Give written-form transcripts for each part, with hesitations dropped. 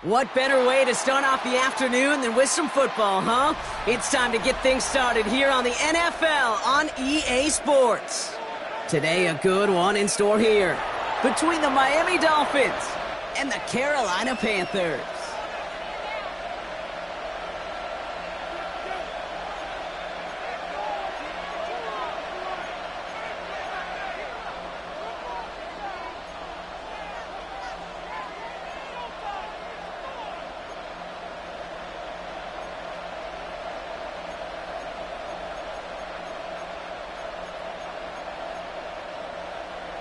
What better way to start off the afternoon than with some football, huh? It's time to get things started here on the NFL on EA Sports. Today, a good one in store here between the Miami Dolphins and the Carolina Panthers.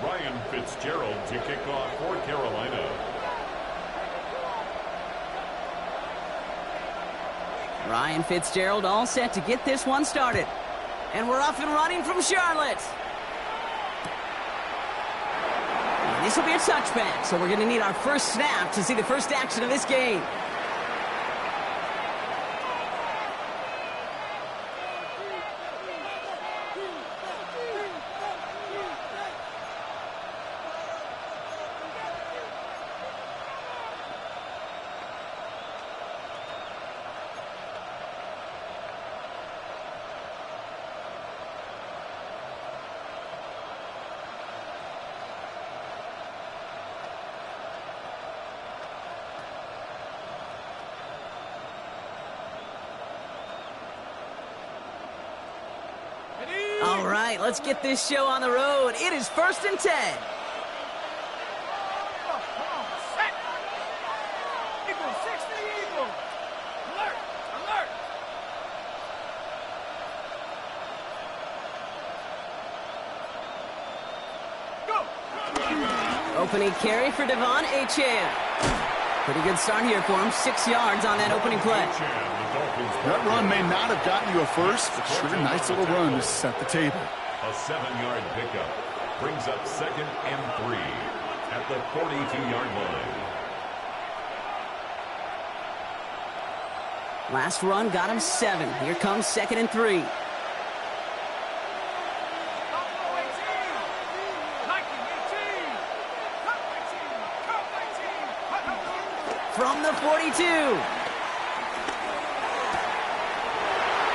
Ryan Fitzgerald to kick off for Carolina. Ryan Fitzgerald all set to get this one started. And we're off and running from Charlotte. And this will be a touchback, so we're going to need our first snap to see the first action of this game. All right, let's get this show on the road. It is 1st and 10. Eagle, 60 Eagle. Alert, alert. Go. Opening carry for Devon Achane. Pretty good start here for him. 6 yards on that opening play. That run may not have gotten you a first, but sure, nice little run to set the table. A 7-yard pickup brings up 2nd and 3 at the 42-yard line. Last run got him 7. Here comes 2nd and 3. From the 42.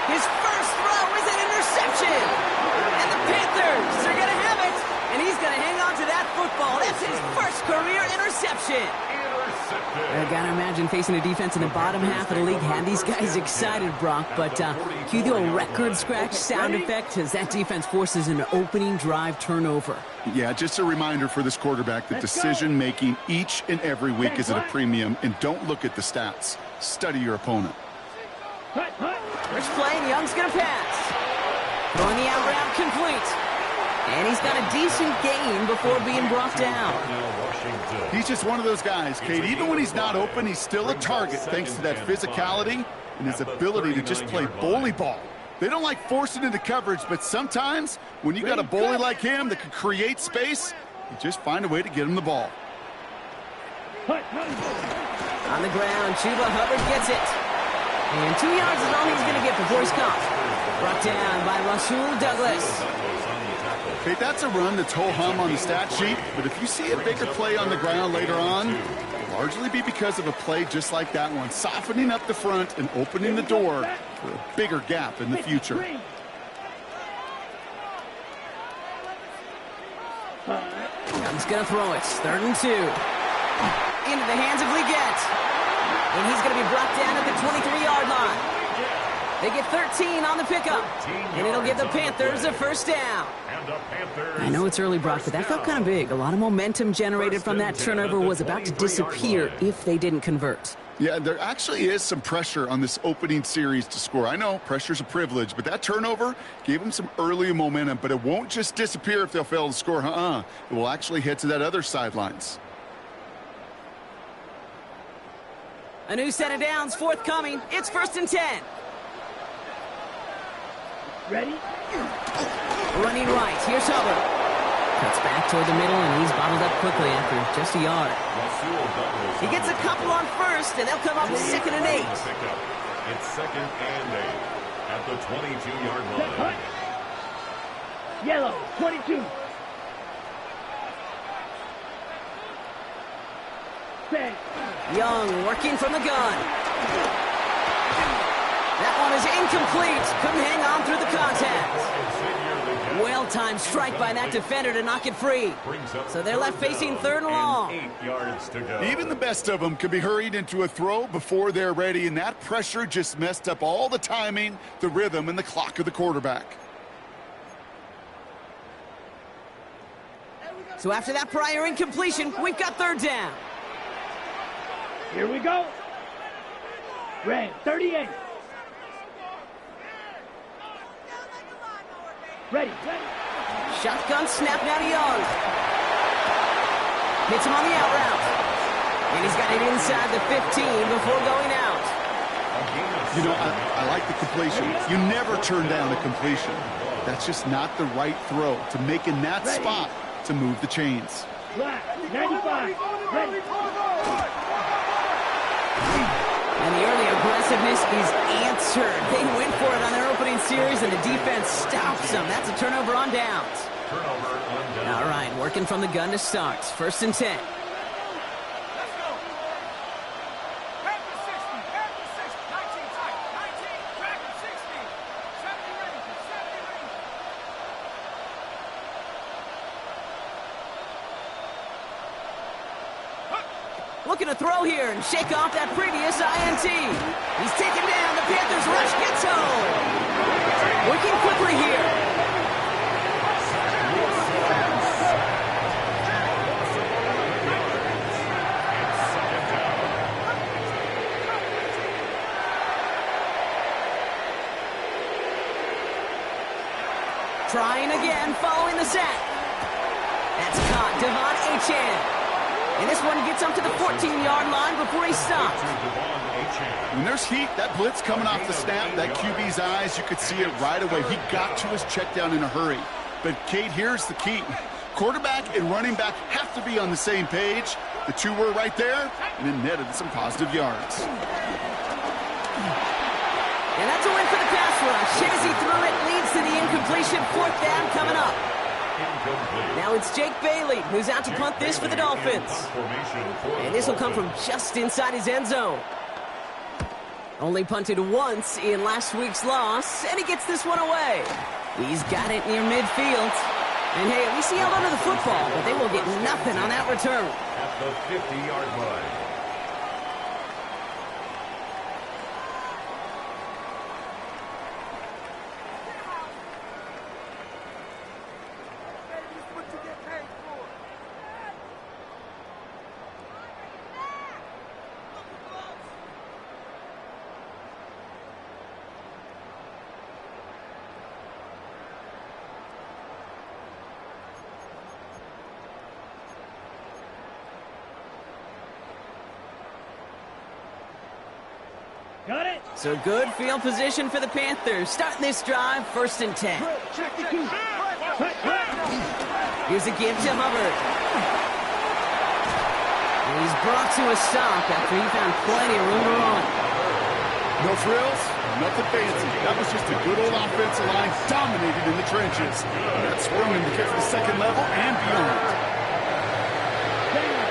His first throw is an interception. And the Panthers are going to have it. And he's going to hang on to that football. That's his first career interception. I got to imagine facing a defense in the bottom half of the league had these guys excited, Brock. But can you do a record scratch sound effect as that defense forces an opening drive turnover? Yeah, just a reminder for this quarterback that decision-making each and every week is at a premium. And don't look at the stats. Study your opponent. First play, and Young's going to pass. Throwing the out route complete. And he's got a decent gain before being brought down. He's just one of those guys, Kate. Even when he's not open, he's still a target thanks to that physicality and his ability to just play bully ball. They don't like forcing into coverage, but sometimes when you got a bully like him that can create space, you just find a way to get him the ball. On the ground, Chuba Hubbard gets it. And 2 yards is all he's going to get before he's caught. Brought down by Rasul Douglas. Okay, that's a run that's ho-hum on the stat sheet, but if you see a bigger play on the ground later on, it'll largely be because of a play just like that one, softening up the front and opening the door for a bigger gap in the future. Young's going to throw it. 3rd and 2. Into the hands of Leggett. And he's going to be brought down at the 23-yard line. They get 13 on the pickup. And it'll give the Panthers a first down. I know it's early, Brock, but that felt kind of big. A lot of momentum generated from that turnover was about to disappear if they didn't convert. Yeah, there actually is some pressure on this opening series to score. I know pressure's a privilege, but that turnover gave them some early momentum, but it won't just disappear if they'll fail to score. It will actually head to that other sidelines. A new set of downs forthcoming. It's 1st and 10. Ready? Running right. Here's Hubbard. Cuts back toward the middle, and he's bottled up quickly after just a yard. He gets a couple on first, and they'll come up with 2nd and 8. It's 2nd and 8 at the 22-yard line. Yellow, 22. Set. Young working from the gun. That one is incomplete. Couldn't hang on through the contact. Well-timed strike by that defender to knock it free. So they're left facing 3rd and long. 8 yards to go. Even the best of them can be hurried into a throw before they're ready, and that pressure just messed up all the timing, the rhythm, and the clock of the quarterback. So after that prior incompletion, we've got 3rd down. Here we go. Red, 38. Ready. Shotgun snap now to Young. Hits him on the out route. And he's got it inside the 15 before going out. You know, I like the completion. You never turn down a completion. That's just not the right throw to make in that spot to move the chains. Black, 95. Ready. And the early aggressiveness is answered. They went for it on their opening series, and the defense stops them. That's a turnover on downs. Turnover on downs. All right, working from the gun to start. 1st and 10. Let's go. Back to 60. Back to 60. 19 tight. 19. Back to 60. 70 ready. 70 ready. Looking to throw here and shake off that previous INT. He's taken down. The Panthers rush gets home. Working quickly here. Trying again, following the sack. That's caught. Devon Achane. And this one gets up to the 14-yard line before he stopped. When there's heat, that blitz coming off the snap, that QB's eyes, you could see it right away. He got to his check down in a hurry. But, Kate, here's the key. Quarterback and running back have to be on the same page. The two were right there, and it netted some positive yards. And that's a win for the pass rush. Shazy threw it, leads to the incompletion. 4th down coming up. Now it's Jake Bailey, who's out to punt this for the Dolphins. And this will come from just inside his end zone. Only punted once in last week's loss, and he gets this one away. He's got it near midfield. And hey, at least he held onto the football, but they will get nothing on that return. At the 50-yard line. Got it. So good field position for the Panthers. Starting this drive, 1st and 10. Check the key. Here's a give to Hubbard. And he's brought to a stop after he found plenty of room to run. No frills, nothing fancy. That was just a good old offensive line dominated in the trenches. And that swung him to get to the 2nd level and beyond.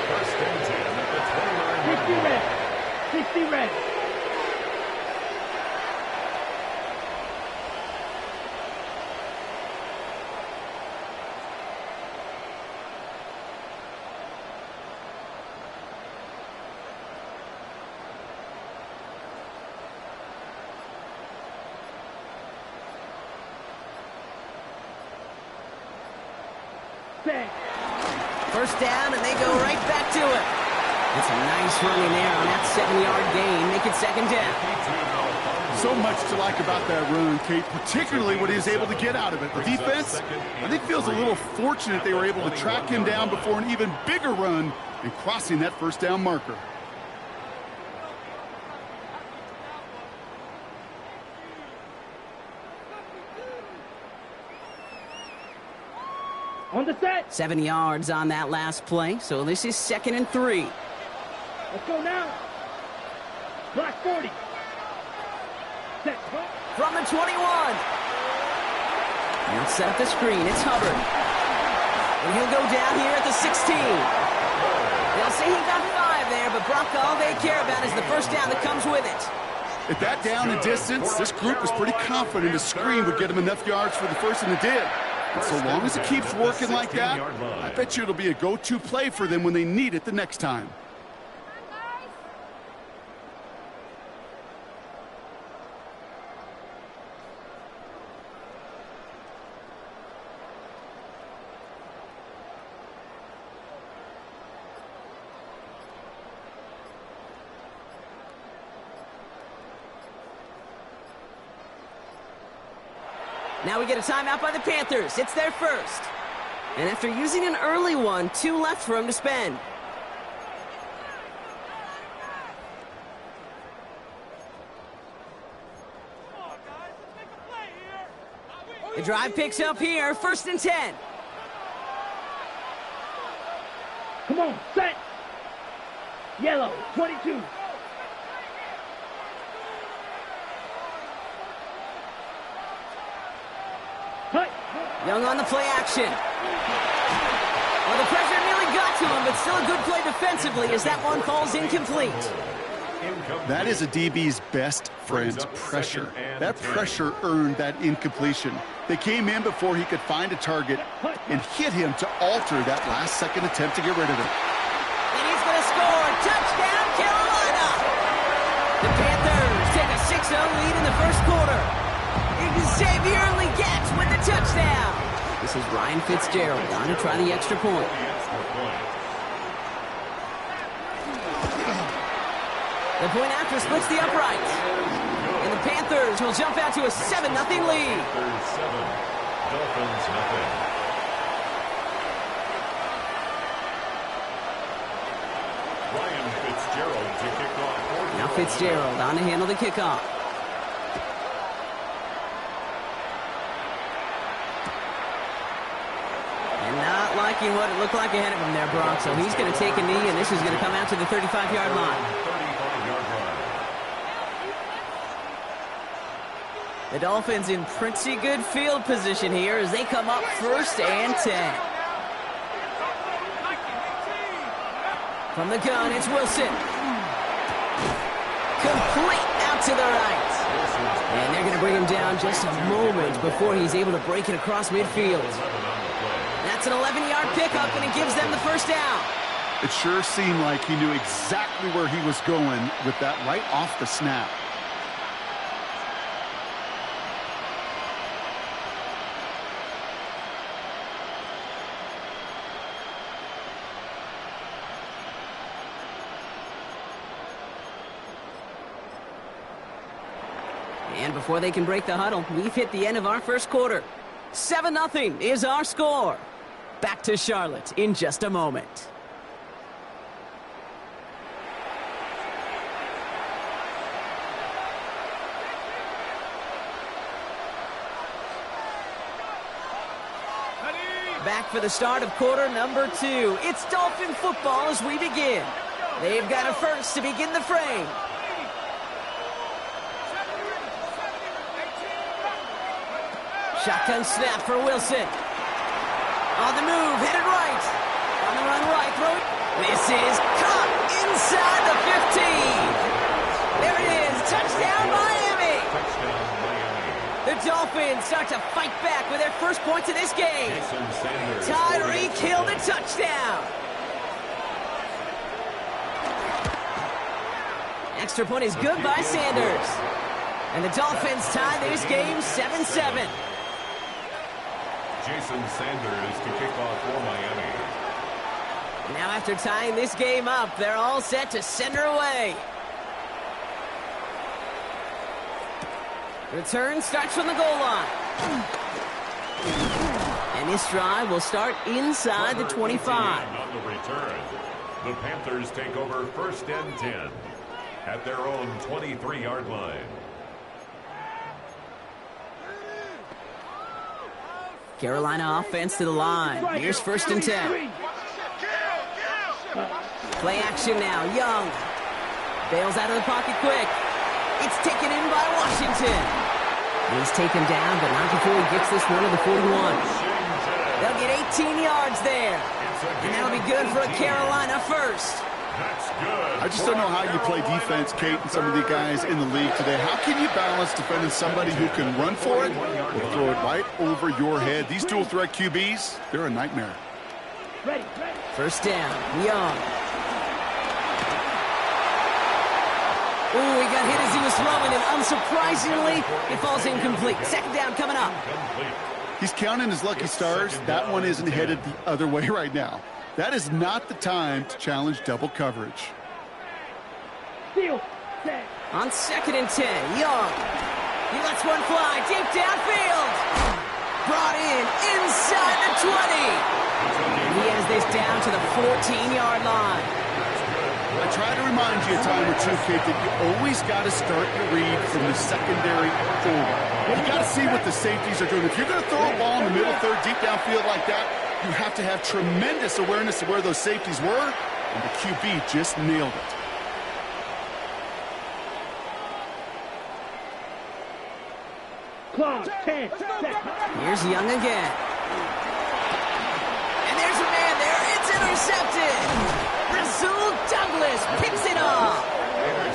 1st and 10 at the 29-yard line. 60 red. 60 red. Set. 1st down, and they go right back to it. It's a nice run in there on that 7-yard gain. Make it 2nd down. So much to like about that run, Kate, particularly what he was able to get out of it. The defense, I think, feels a little fortunate they were able to track him down before an even bigger run and crossing that 1st down marker. On the set. 7 yards on that last play, so this is 2nd and 3. Let's go now. Block 40. Set. From the 21. He'll set up the screen. It's Hubbard. And he'll go down here at the 16. They'll say he got 5 there, but Brock, all they care about is the first down that comes with it. At that down and distance, this group was pretty confident a screen would get him enough yards for the first, and it did. And so long as it keeps working like that, I bet you it'll be a go-to play for them when they need it the next time. Now we get a timeout by the Panthers. It's their first. And after using an early one, 2 left for him to spend. The drive picks up here, 1st and 10. Come on, set. Yellow, 22. Young on the play action. Well, the pressure nearly got to him, but still a good play defensively as that one falls incomplete. That is a DB's best friend, pressure. That pressure earned that incompletion. They came in before he could find a target and hit him to alter that last-second attempt to get rid of it. And he's going to score. Touchdown, Carolina! The Panthers take a 6-0 lead in the first quarter. Xavier Legette with the touchdown. This is Ryan Fitzgerald on to try the extra point. The point after splits the uprights. And the Panthers will jump out to a 7-0 lead. Dolphins nothing. Ryan Fitzgerald to kick off. Now Fitzgerald on to handle the kickoff. Liking what it looked like ahead of him there, Brock. So he's going to take a knee, and this is going to come out to the 35-yard line. The Dolphins in pretty good field position here as they come up 1st and 10. From the gun, it's Wilson. Complete out to the right. And they're going to bring him down just a moment before he's able to break it across midfield. That's an 11-yard pickup, and it gives them the first down. It sure seemed like he knew exactly where he was going with that right off the snap. And before they can break the huddle, we've hit the end of our first quarter. 7-0 is our score. Back to Charlotte in just a moment. Back for the start of quarter number 2. It's Dolphin football as we begin. They've got a first to begin the frame. Shotgun snap for Wilson. On the move, hit it right. On the run right, throw it. This is caught inside the 15. There it is, touchdown Miami. The Dolphins start to fight back with their first points of this game. Tyreek Hill the touchdown. Extra point is good by Sanders. And the Dolphins tie this game 7-7. Jason Sanders to kick off for Miami. Now after tying this game up, they're all set to send her away. Return starts from the goal line. And this drive will start inside the 25. On the return, the Panthers take over 1st and 10 at their own 23-yard line. Carolina offense to the line. Here's 1st and 10. Play action now. Young bails out of the pocket quick. It's taken in by Washington. He's taken down, but not before he gets this one to the 41. They'll get 18 yards there. And that'll be good for a Carolina first. That's good. I just don't know how you play defense, Kate, and some of the guys in the league today. How can you balance defending somebody who can run for it or throw it right over your head? These dual threat QBs, they're a nightmare. Ready. 1st down. Young. Ooh, he got hit as he was throwing, and unsurprisingly, it falls incomplete. 2nd down coming up. He's counting his lucky stars. That one isn't headed the other way right now. That is not the time to challenge double coverage. Steal. Set. On 2nd and 10, Young. He lets one fly deep downfield. Brought in inside the 20. He has this down to the 14-yard line. I try to remind you a time or two, Kate, that you always got to start your read from the secondary forward. You got to see what the safeties are doing. If you're going to throw a ball in the middle third, deep downfield like that, you have to have tremendous awareness of where those safeties were, and the QB just nailed it. Clock. 10. Here's Young again. And there's a man there. It's intercepted. Rasul Douglas picks it off.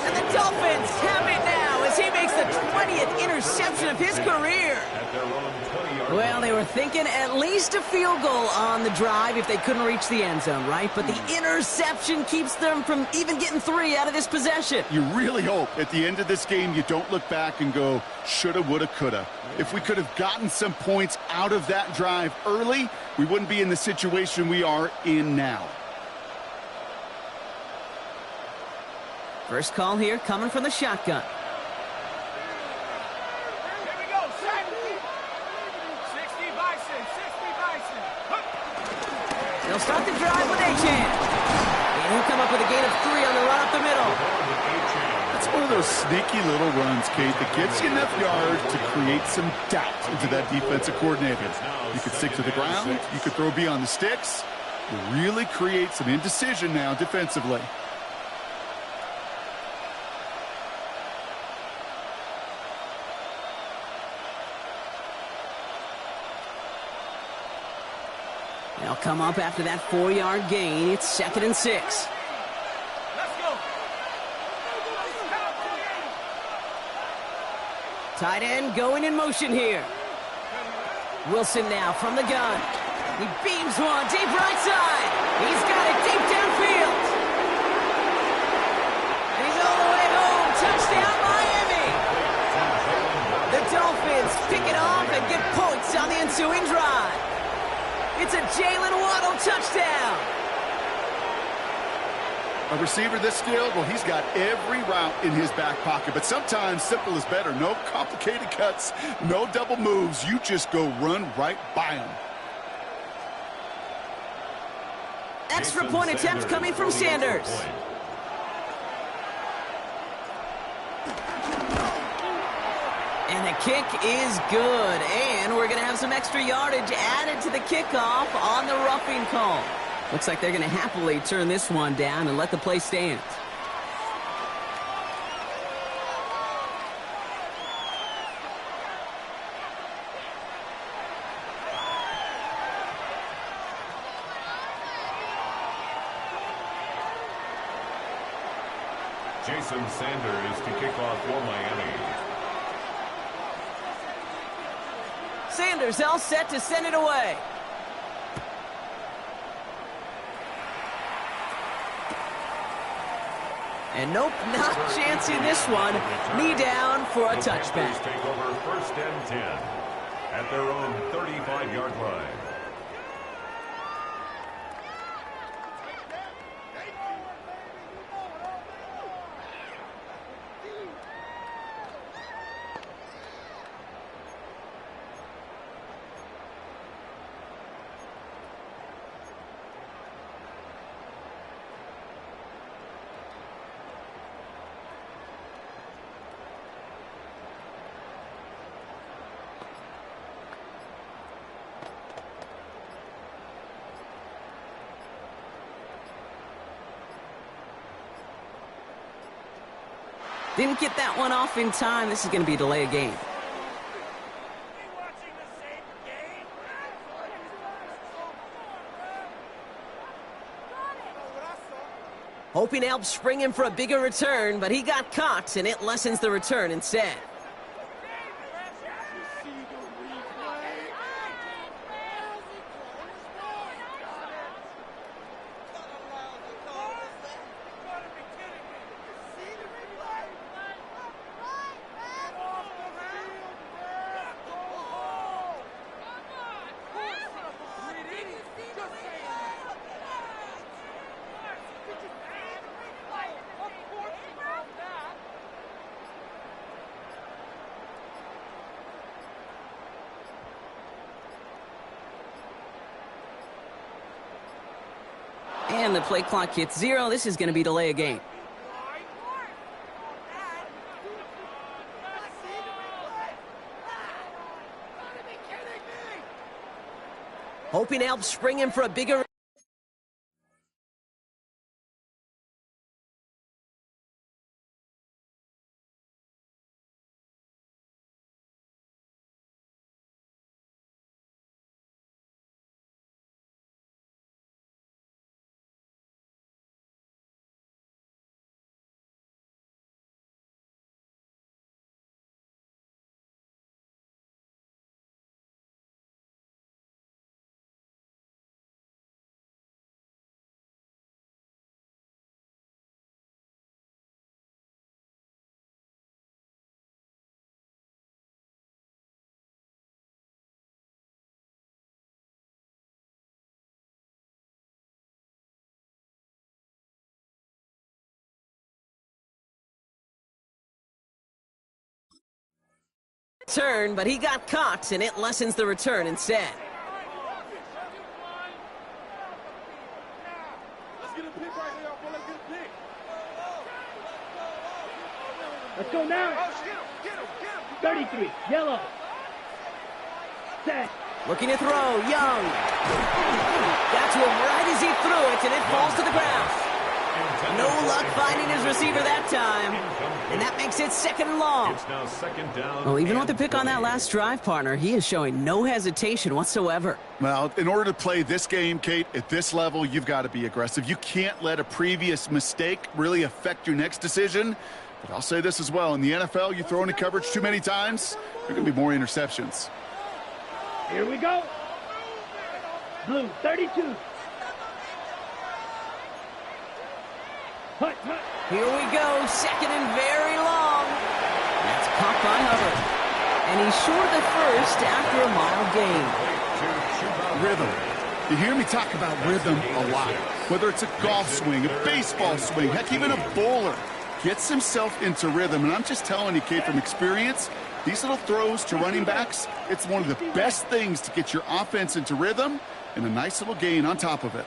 And the Dolphins have it now as he makes the 20th interception of his career. Well, they were thinking at least a field goal on the drive if they couldn't reach the end zone, right? But the interception keeps them from even getting 3 out of this possession. You really hope at the end of this game you don't look back and go, shoulda, woulda, coulda. If we could have gotten some points out of that drive early, we wouldn't be in the situation we are in now. First call here coming from the shotgun. Here we go, 60 Bison. They'll start the drive with Achan. And he'll come up with a gain of 3 on the run up the middle. It's one of those sneaky little runs, Kate, that gets you enough yards to create some doubt into that defensive coordinator. You could stick to the ground. You could throw beyond the sticks. You really create some indecision now defensively. They'll come up after that 4-yard gain. It's 2nd and 6. Let's go. Tight end going in motion here. Wilson now from the gun. He beams one deep right side. He's got it deep downfield. And he's all the way home. Touchdown, Miami. The Dolphins pick it off and get points on the ensuing drive. It's a Jalen Waddle touchdown. A receiver this skilled, well, he's got every route in his back pocket. But sometimes simple is better. No complicated cuts, no double moves. You just go run right by him. Extra point attempt coming from Sanders. And the kick is good. And we're going to have some extra yardage added to the kickoff on the roughing call. Looks like they're going to happily turn this one down and let the play stand. Jason Sanders to kick off for Miami. Sanders all set to send it away. And nope, not chancing this one. Knee down for a touchback. Take over 1st and 10 at their own 35-yard line. Didn't get that one off in time. This is going to be a delay of game. Hoping to help spring him for a bigger return, but he got caught, and it lessens the return instead. And the play clock hits 0. This is going to be delay of game. Hoping to help spring him for a bigger... Turn, but he got caught, and it lessens the return instead. Let's go now. 33, yellow. Set. Looking to throw, Young. Got to him right as he threw it, and it falls to the ground. No luck finding his receiver that time. And that makes it second and long. It's now second down. Well, even with the pick on that last drive, partner, he is showing no hesitation whatsoever. Well, in order to play this game, Kate, at this level, you've got to be aggressive. You can't let a previous mistake really affect your next decision. But I'll say this as well. In the NFL, you throw into coverage too many times, there are going to be more interceptions. Here we go. Blue, 32. Hut, hut. Here we go, second and very long. That's caught by Hubbard. And he's short of the first after a mile gain. Rhythm. You hear me talk about rhythm a lot. Whether it's a golf swing, a baseball swing, heck, even a bowler. Gets himself into rhythm. And I'm just telling you, Kate, from experience, these little throws to running backs, it's one of the best things to get your offense into rhythm and a nice little gain on top of it.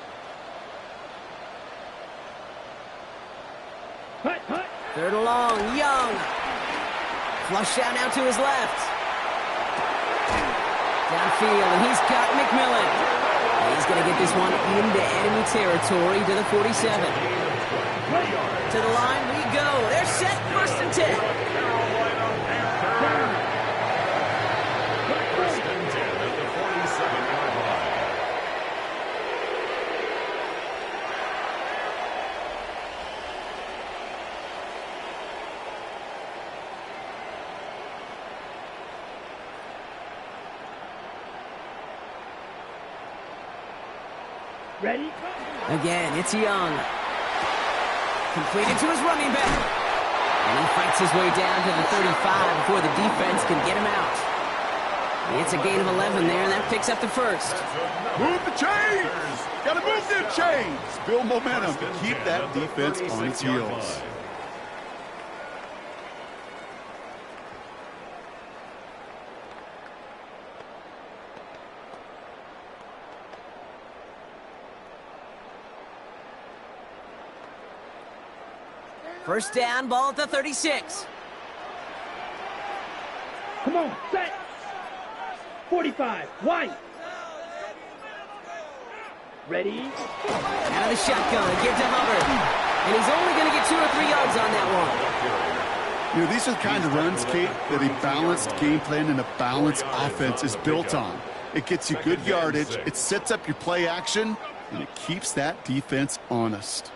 Hut, hut. Third and long, Young. Flush out now to his left. Downfield, and he's got McMillan. And he's going to get this one into enemy territory to the 47. To the line we go. They're set, first and 10. First and 10 at the 47-yard line. Ready? Again, it's Young. Completed to his running back. And he fights his way down to the 35 before the defense can get him out. It's a gain of 11 there, and that picks up the first. Move the chains! Gotta move them chains! Build momentum. Keep that defense on its heels. First down, ball at the 36. Come on, set. 45, white. Ready? Out of the shotgun, give to Hubbard. And he's only going to get 2 or 3 yards on that one. You know, these are the kind of runs, Kate, that a balanced game plan and a balanced offense is built on. It gets you good yardage, it sets up your play action, and it keeps that defense honest.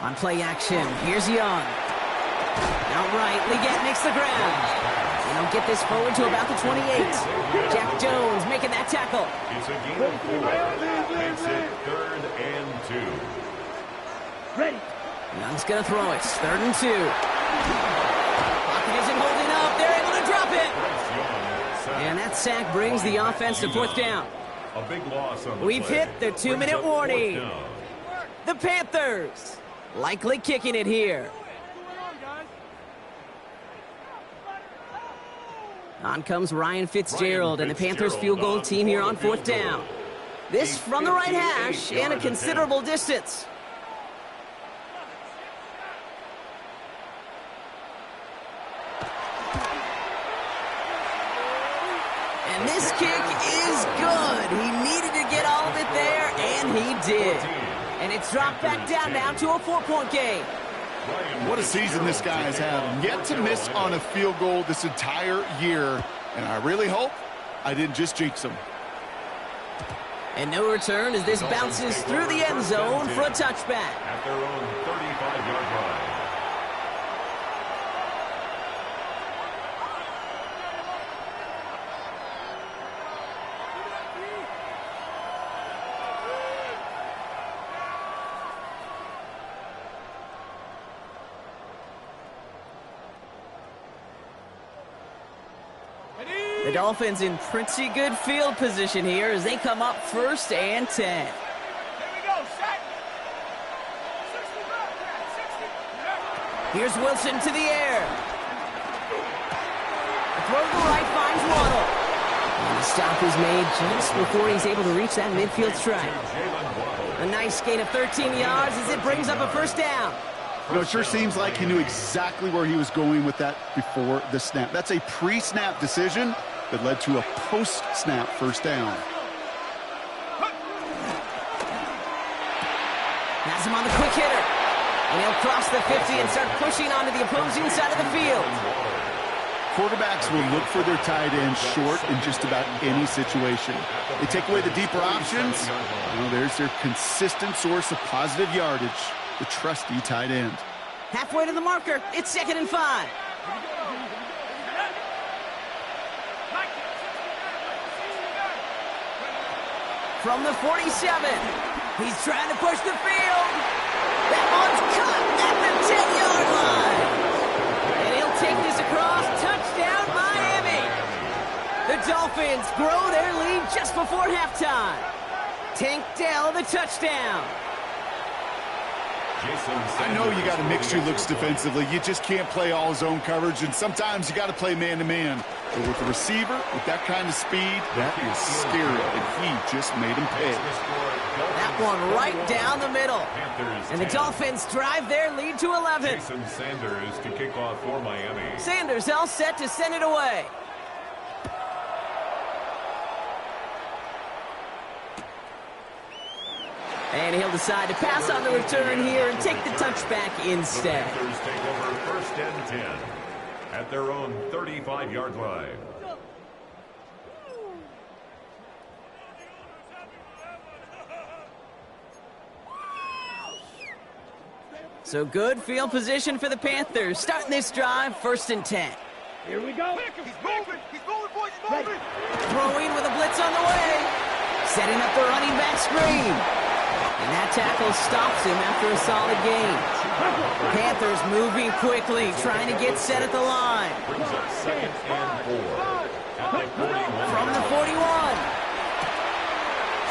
On play action, here's Young. Outright, Leggett makes the ground. And they'll get this forward to about the 28. Jack Jones making that tackle. It's a game of 4. Makes it 3rd and 2. Ready. Young's going to throw it. 3rd and 2. Pocket isn't holding up. They're able to drop it. And that sack brings the offense to 4th down. A big loss on the We've play. hit the 2-minute warning. The Panthers likely kicking it here. On comes Ryan Fitzgerald and the Panthers field goal team here on 4th down. This from the right hash and a considerable distance. And this kick is good. He needed to get all of it there, and he did. And it's dropped back down now to a 4-point game. What a season this guy's having. Yet to miss on a field goal this entire year. And I really hope I didn't just jinx him. And no return as this bounces through the end zone for a touchback. At their own 35-yard line. The Dolphins in pretty good field position here as they come up 1st and 10. Here we go, set. 60 back, 60. Here's Wilson to the air. The throw to the right finds Waddle. And the stop is made just before he's able to reach that midfield strike. A nice gain of 13 yards as it brings up a 1st down. You know, it sure seems like he knew exactly where he was going with that before the snap. That's a pre-snap decision that led to a post-snap 1st down. Has him on the quick hitter. And he'll cross the 50 and start pushing onto the opposing side of the field. Quarterbacks will look for their tight end short in just about any situation. They take away the deeper options. Well, there's their consistent source of positive yardage, the trusty tight end. Halfway to the marker. It's 2nd and 5. From the 47, he's trying to push the field. That one's cut at the 10-yard line. And he'll take this across. Touchdown, Miami. The Dolphins grow their lead just before halftime. Tank Dell, the touchdown. I know you got to mix your looks defensively. You just can't play all zone coverage, and sometimes you got to play man-to-man. But with the receiver, with that kind of speed, that is scary, and he just made him pay. That one right down the middle. And the Dolphins drive their lead to 11. Jason Sanders to kick off for Miami. Sanders all set to send it away. And he'll decide to pass on the return here and take the touchback instead. The Panthers take over 1st and 10 at their own 35-yard line. So good field position for the Panthers. Starting this drive, 1st and 10. Here we go. He's moving. He's moving, boys. He's moving. Throwing with a blitz on the way. Setting up the running back screen. And that tackle stops him after a solid gain. Panthers moving quickly, trying to get set at the line. Brings up 2nd and 4 at the 41. From the 41.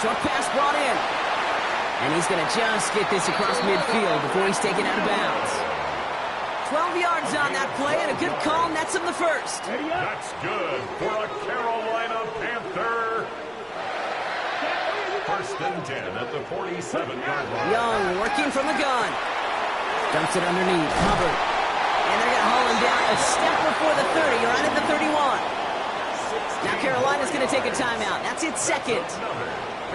Short pass brought in. And he's going to just get this across midfield before he's taken out of bounds. 12 yards on that play, and a good call nets him the 1st. That's good for a Carolina Panther. 1st and 10 at the 47-yard line. Young working from the gun. Dumps it underneath. Hubbard. And they're going to haul him down a step before the 30, right at the 31. Now Carolina's going to take a timeout. That's its 2nd.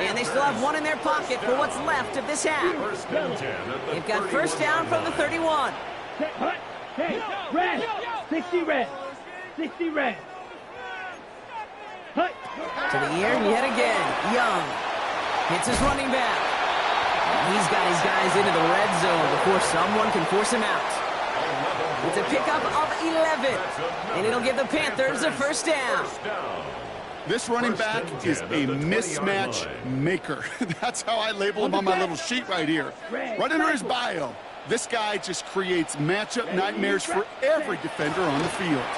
And they still have one in their pocket for what's left of this half. 1st and 10 at the They've got 1st down from the 31. Hey, red. 60 red. 60 red. Hut. To the air yet again. Young hits his running back. He's got his guys into the red zone before someone can force him out. It's a pickup of 11, and it'll give the Panthers a first down. This running back is a mismatch maker. That's how I label him on my little sheet right here. Right under his bio. This guy just creates matchup nightmares for every defender on the field.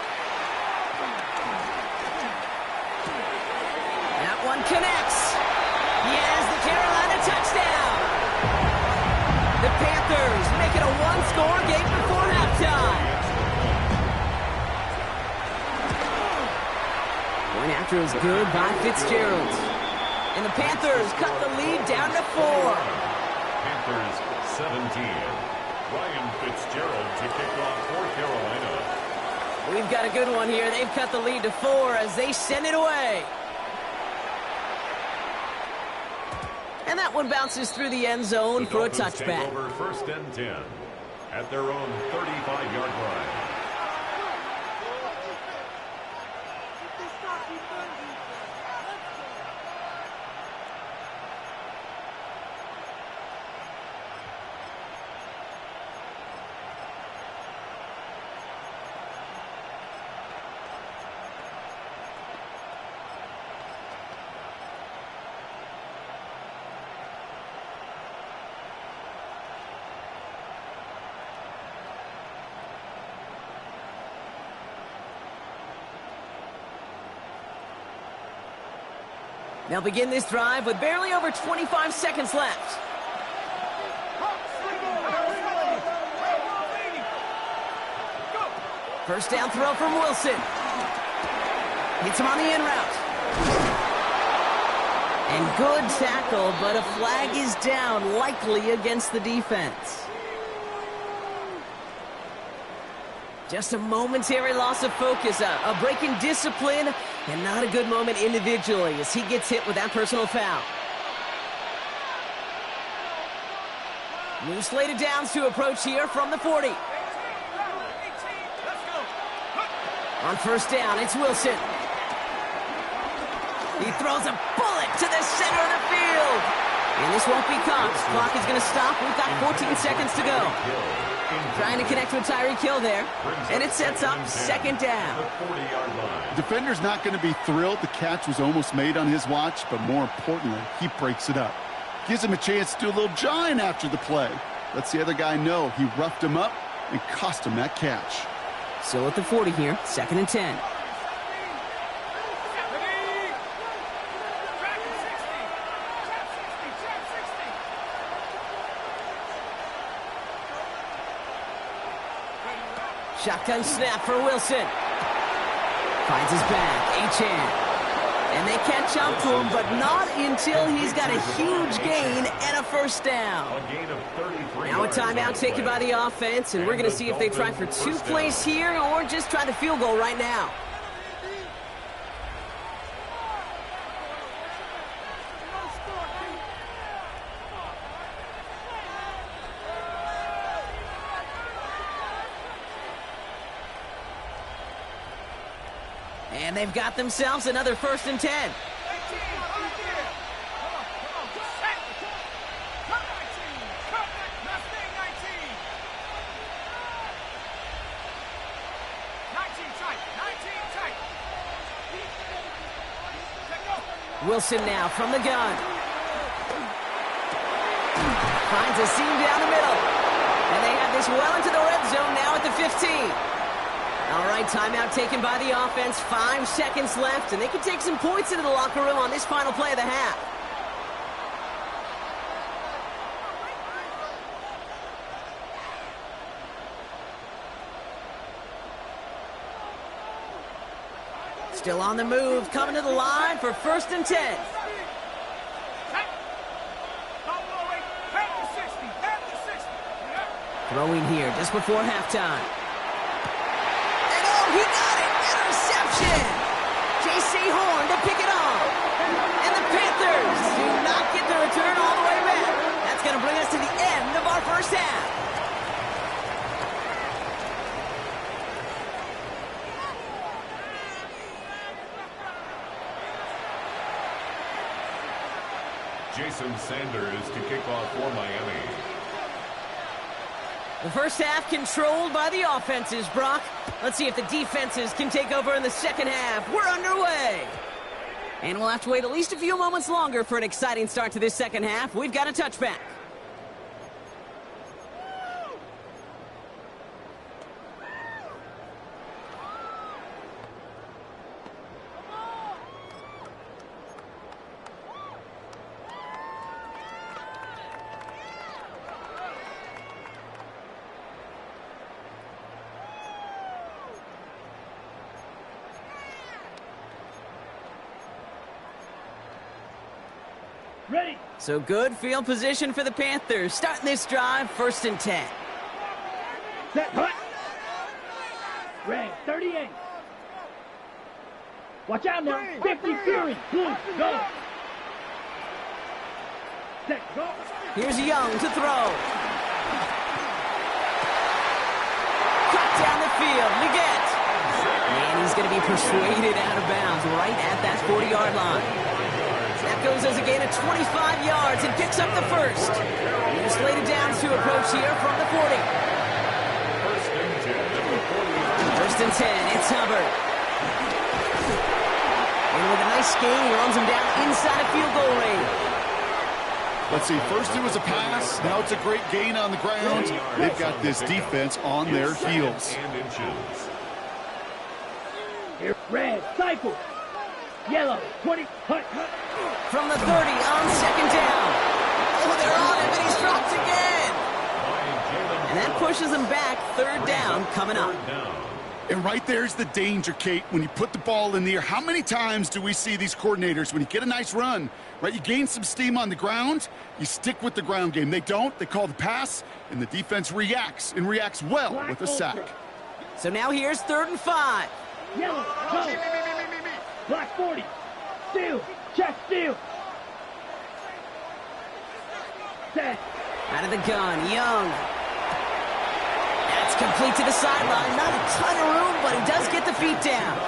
That one connects. He has the Carolina touchdown. The Panthers make it a one-score game before halftime. Point after is good by Fitzgerald. And the Panthers cut the lead down to 4. Panthers 17. Ryan Fitzgerald to kick off for Carolina. We've got a good one here. They've cut the lead to 4 as they send it away. And that one bounces through the end zone for a touchback. Take over first and 10 at their own 35-yard line. They'll begin this drive with barely over 25 seconds left. First down throw from Wilson. Hits him on the in route. And good tackle, but a flag is down, likely against the defense. Just a momentary loss of focus, a break in discipline, and not a good moment individually as he gets hit with that personal foul. New slated downs to approach here from the 40. On first down, it's Wilson. He throws a bullet to the center of the field. And this won't be caught. Clock is going to stop. We've got 14 seconds to go. Trying to connect with Tyreek Hill there. And it sets up second down. Defender's not going to be thrilled the catch was almost made on his watch, but more importantly, he breaks it up. Gives him a chance to do a little jawing after the play. Lets the other guy know he roughed him up and cost him that catch. So at the 40 here, second and 10. Shotgun snap for Wilson. Finds his back, Achane. And they catch up to him, but not until he's got a huge gain and a first down. Now a timeout taken by the offense, and we're going to see if they try for 2 plays here or just try the field goal right now. And they've got themselves another first and 10. Wilson now from the gun. Finds a seam down the middle. And they have this well into the red zone now at the 15. All right, timeout taken by the offense. 5 seconds left, and they can take some points into the locker room on this final play of the half. Still on the move, coming to the line for first and 10. Throwing here just before halftime. He got it! Interception! J.C. Horn to pick it off. And the Panthers do not get the return all the way back. That's going to bring us to the end of our first half. Jason Sanders to kick off for Miami. The first half controlled by the offenses, Brock. Let's see if the defenses can take over in the second half. We're underway. And we'll have to wait at least a few moments longer for an exciting start to this second half. We've got a touchback. Ready. So good field position for the Panthers. Starting this drive, 1st and 10. Set. Hut. Red. 38. Watch out now. 50 Fury. Blue. Go. Set. Go. Here's Young to throw. Cut down the field. Leggett. And he's going to be persuaded out of bounds right at that 40-yard line. That goes as a gain of 25 yards and picks up the first. He's laid it down to approach here from the 40. 1st and 10, it's Hubbard. And with a nice gain, he runs him down inside of field goal range. Let's see, first it was a pass, now it's a great gain on the ground. They've got this defense on their heels. Here, red, cycle. Yellow, 20, hut. From the 30 on 2nd down. Oh, they're on him, and he's dropped again. And that pushes him back. 3rd down coming up. And right there's the danger, Kate, when you put the ball in the air. How many times do we see these coordinators, when you get a nice run, right, you gain some steam on the ground, you stick with the ground game. They don't. They call the pass, and the defense reacts, and reacts well with a sack. So now here's 3rd and 5. Yellow, go. Black 40. Steal. Check steal. Set. Out of the gun, Young. That's complete to the sideline. Not a ton of room, but he does get the feet down.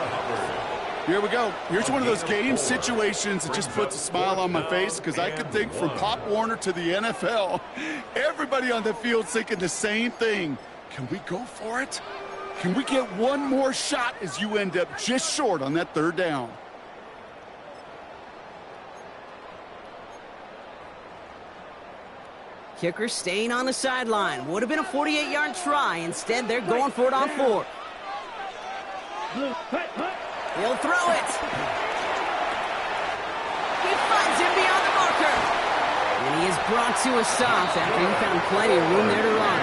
Here we go. Here's one of those game situations that just puts a smile on my face, because I could think from Pop Warner to the NFL, everybody on the field thinking the same thing. Can we go for it? Can we get one more shot as you end up just short on that 3rd down? Kicker staying on the sideline. Would have been a 48-yard try. Instead, they're going for it on 4th. He'll throw it. He finds him beyond the marker. And he is brought to a stop after he found plenty of room there to run.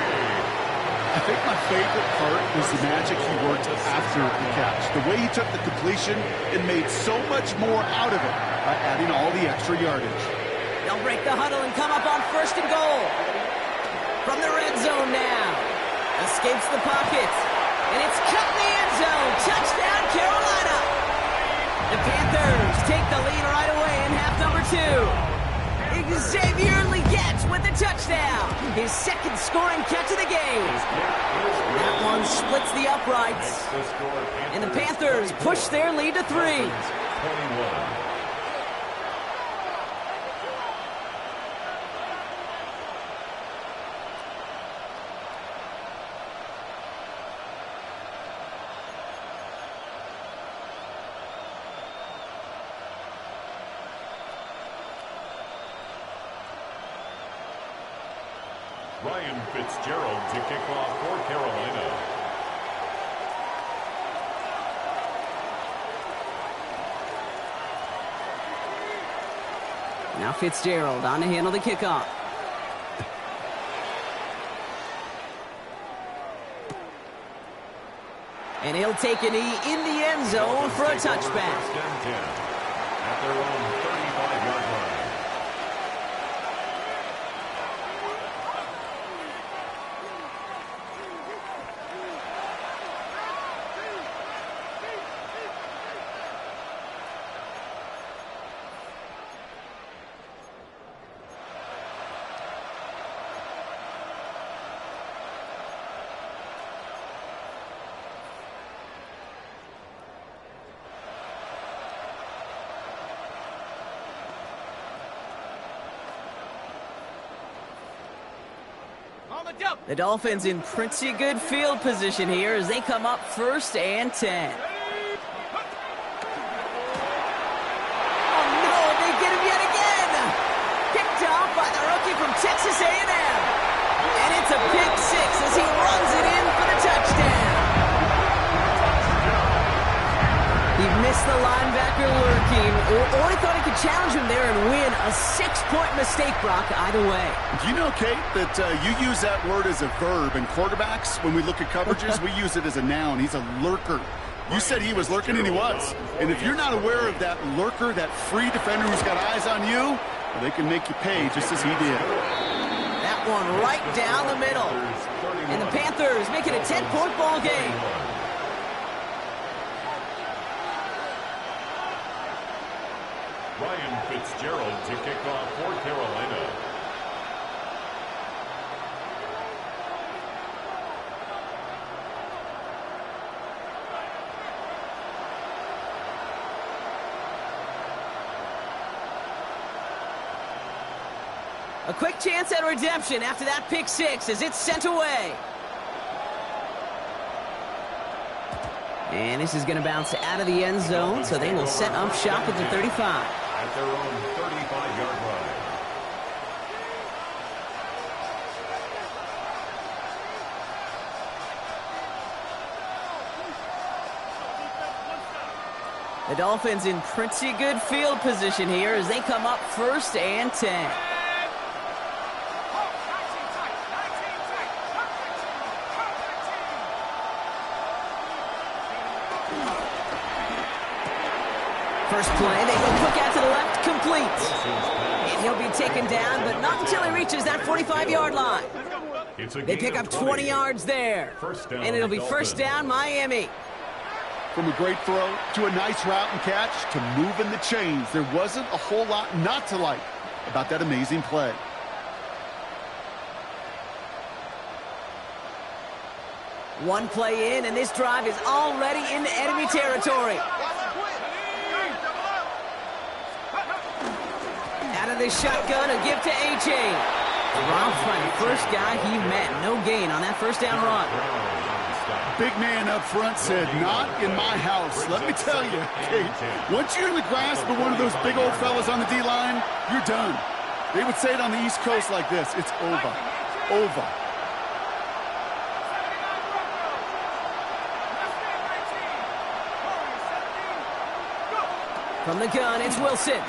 I think my favorite part was the magic he worked after the catch. The way he took the completion and made so much more out of it by adding all the extra yardage. They'll break the huddle and come up on 1st and goal. From the red zone now. Escapes the pocket. And it's cut in the end zone. Touchdown, Carolina. The Panthers take the lead right away in half number 2. Xavier Leggett with the touchdown. His 2nd scoring catch of the game. That one splits the uprights. And the Panthers push their lead to 3. Ryan Fitzgerald to kick off for Carolina. Now Fitzgerald on to handle the kickoff. And he'll take a knee in the end zone for a touchback. At their own 35-yard line. On the double. The Dolphins in pretty good field position here as they come up 1st and 10. Oh no, they get him yet again! Picked off by the rookie from Texas A&M. And it's a pick 6 as he runs it in for the touchdown. He missed the linebacker lurking, or he thought he could challenge him there and win. A 6-point mistake, Brock, either way. Do you know, Kate, that you use that word as a verb, and quarterbacks, when we look at coverages, we use it as a noun. He's a lurker. You said he was lurking, and he was. And if you're not aware of that lurker, that free defender who's got eyes on you, well, they can make you pay just as he did. That one right down the middle. And the Panthers make it a 10-point ball game. Ryan Fitzgerald to kick off for Carolina. A quick chance at redemption after that pick 6 as it's sent away. And this is going to bounce out of the end zone, so they will set up shop at the 35. At their own 35-yard line. The Dolphins in pretty good field position here as they come up 1st and 10. First play, they go quick out to the left, complete. And he'll be taken down, but not until he reaches that 45-yard line. They pick up 20 yards there. And it'll be 1st down, Miami. From a great throw to a nice route and catch to moving the chains, there wasn't a whole lot not to like about that amazing play. One play in, and this drive is already into enemy territory. Out of this shotgun, a give to A.J. Drops by the first guy he met. No gain on that 1st down run. Big man up front said, not in my house. Let me tell you, Kate, once you're in the grasp of one of those big old fellas on the D-line, you're done. They would say it on the East Coast like this. It's over. Over. From the gun, it's Wilson.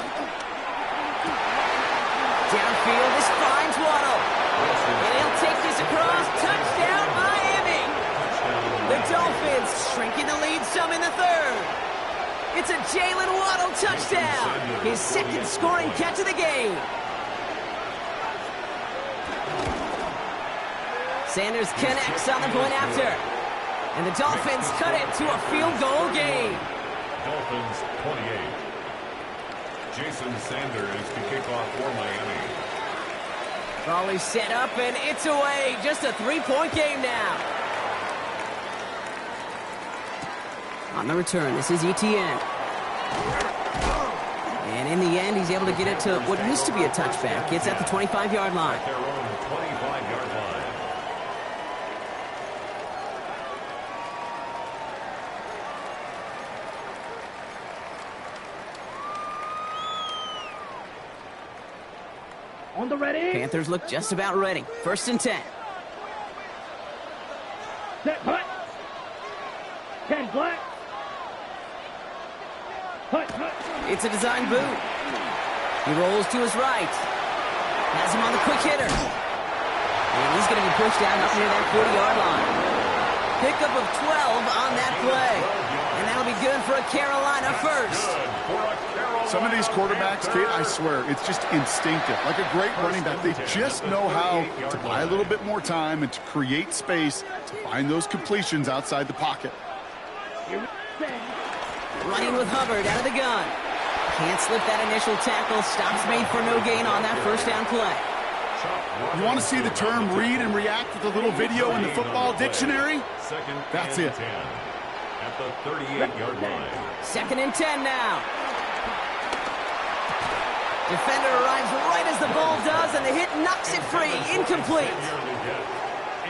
Downfield, this finds Waddle. And he'll take this across. Touchdown, Miami. The Dolphins shrinking the lead some in the 3rd. It's a Jalen Waddle touchdown. His 2nd scoring catch of the game. Sanders connects on the point after. And the Dolphins cut it to a field goal game. Dolphins 28. Jason Sanders to kick off for Miami. Raleigh set up, and it's away. Just a 3-point game now. On the return, this is Etienne. And in the end, he's able to get it to what used to be a touchback. It's at the 25-yard line. At their own 25-yard line. On the ready. Panthers look just about ready. 1st and 10. Set, hut. 10 black. Hut, hut. It's a design boot. He rolls to his right. Has him on the quick hitter. And he's going to be pushed out up near that 40-yard line. Pickup of 12 on that play. And that'll be good for a Carolina 1st. Some of these quarterbacks, Kate, I swear, it's just instinctive. Like a great running back, they just know how to buy a little bit more time and to create space to find those completions outside the pocket. Running with Hubbard out of the gun. Can't slip that initial tackle. Stops made for no gain on that 1st down play. You want to see the term read and react with a little video in the football dictionary? That's it. At the 38-yard line. 2nd and 10 now. Defender arrives right as the ball does, and the hit knocks it free. Incomplete.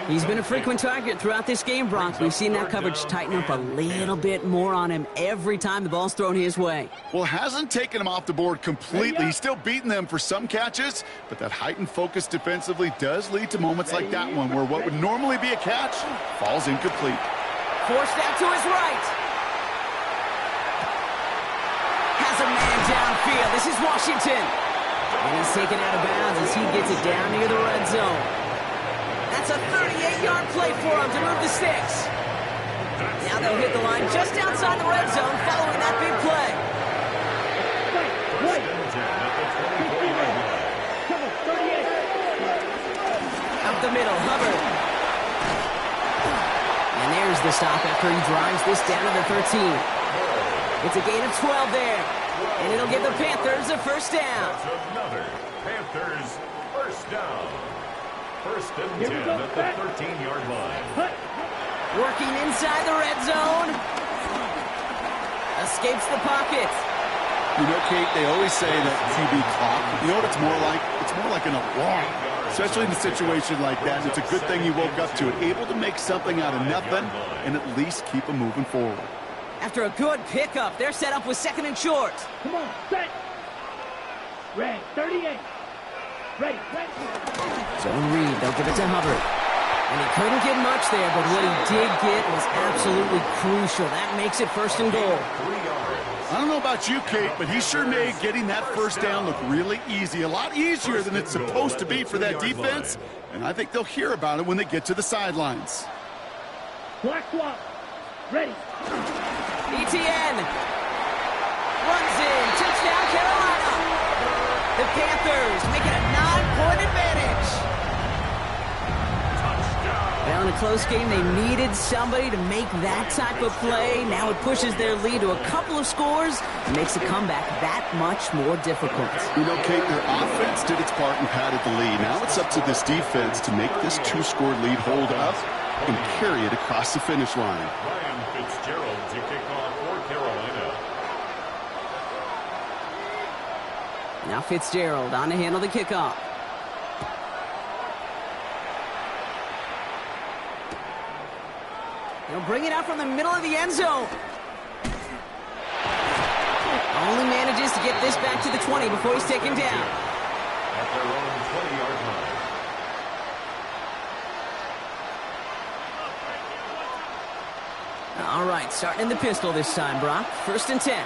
He's been a frequent target throughout this game, Brock. We've seen that coverage tighten up a little bit more on him every time the ball's thrown his way. Well, hasn't taken him off the board completely. He's still beating them for some catches, but that heightened focus defensively does lead to moments like that one where what would normally be a catch falls incomplete. Forced out to his right. Has a man downfield. This is Washington. And he's taken out of bounds as he gets it down near the red zone. That's a 38-yard play for him to move the sticks. Now they'll hit the line just outside the red zone following that big play. Up the middle, Hubbard. And there's the stop after he drives this down to the 13. It's a gain of 12 there. And it'll give the Panthers a first down. That's another Panthers first down. First and 10 at the 13-yard line. Working inside the red zone. Escapes the pocket. You know, Kate, they always say that QB clock. You know what it's more like? It's more like an alarm. Especially in a situation like that. It's a good thing you woke up to it. Able to make something out of nothing and at least keep them moving forward. After a good pickup, they're set up with second and short. Come on, set. Red, 38. Ready, ready. Zone read, they'll give it to Hubbard. And he couldn't get much there, but what he did get was absolutely crucial. That makes it first and goal. I don't know about you, Kate, but he sure made getting that first down look really easy. A lot easier than it's supposed to be for that defense. And I think they'll hear about it when they get to the sidelines. Black swap. Ready. ETN runs in. Touchdown, Carolina. The Panthers make it a 9-point advantage. Well, in a close game, they needed somebody to make that type of play. Now it pushes their lead to a couple of scores and makes the comeback that much more difficult. You know, Kate, their offense did its part and padded the lead. Now it's up to this defense to make this 2-score lead hold up and carry it across the finish line. Ryan Fitzgerald to kick off for Carolina. Now Fitzgerald on to handle the kickoff. He'll bring it out from the middle of the end zone. Only manages to get this back to the 20 before he's taken down. At their own 20-yard line. All right, starting in the pistol this time, Brock. First and 10.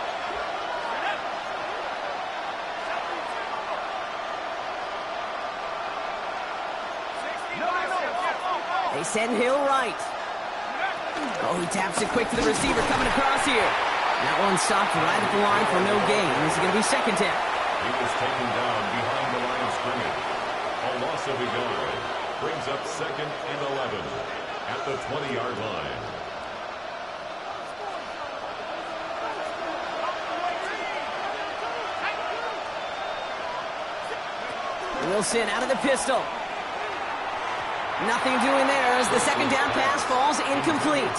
They send Hill right. Oh, he taps it quick to the receiver coming across here. That one stopped right at the line for no gain. This is going to be second down. He was taken down behind the line of scrimmage. A loss of a yard brings up second and 11 at the 20-yard line. Wilson out of the pistol. Nothing doing there as the second down pass falls incomplete.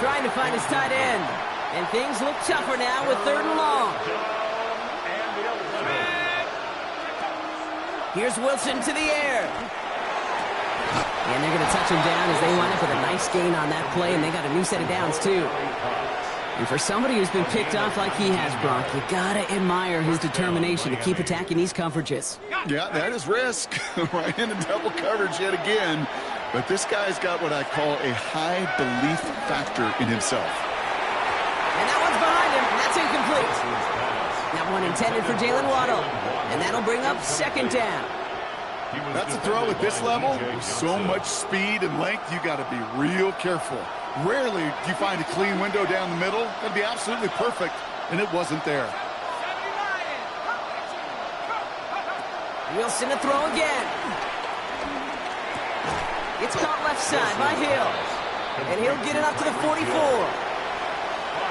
Trying to find his tight end. And things look tougher now with third and long. Here's Wilson to the air. And they're going to touch him down as they line up with a nice gain on that play, and they got a new set of downs, too. And for somebody who's been picked off like he has, Brock, you got to admire his determination to keep attacking these coverages. Yeah, that is risk. Right into double coverage yet again. But this guy's got what I call a high belief factor in himself. And that one's behind him. That's incomplete. That one intended for Jalen Waddle. And that'll bring up second down. That's a throw at this level. With so much speed and length, you got to be real careful. Rarely do you find a clean window down the middle. That'd be absolutely perfect, and it wasn't there. Wilson to throw again. It's caught left side by Hill. And he'll get it up to the 44.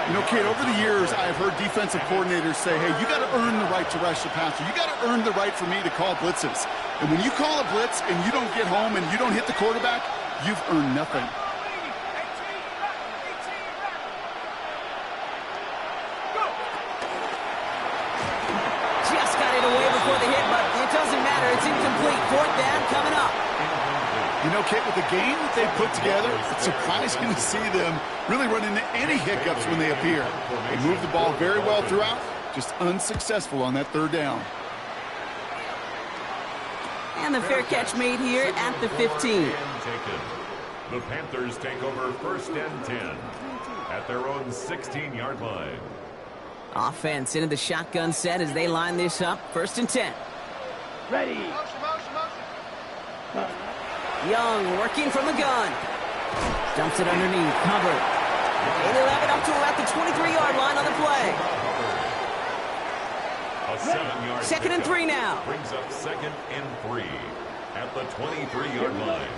You know, Kate, over the years, I've heard defensive coordinators say, hey, you got to earn the right to rush the passer. You got to earn the right for me to call blitzes. And when you call a blitz and you don't get home and you don't hit the quarterback, you've earned nothing. Just got it away before the hit, but it doesn't matter. It's incomplete. Fourth down coming up. You know, Kate, with the game that they put together, it's surprising to see them really run into any hiccups when they appear. They move the ball very well throughout, just unsuccessful on that third down. And the fair catch made here at the 15. The Panthers take over 1st and 10 at their own 16-yard line. Offense into the shotgun set as they line this up. 1st and 10. Ready. Young working from the gun. Dumps it underneath. Covered. 8-11 up to about the 23-yard line on the play. A 7-yard 2nd and 3 now. Brings up 2nd and 3 at the 23-yard line.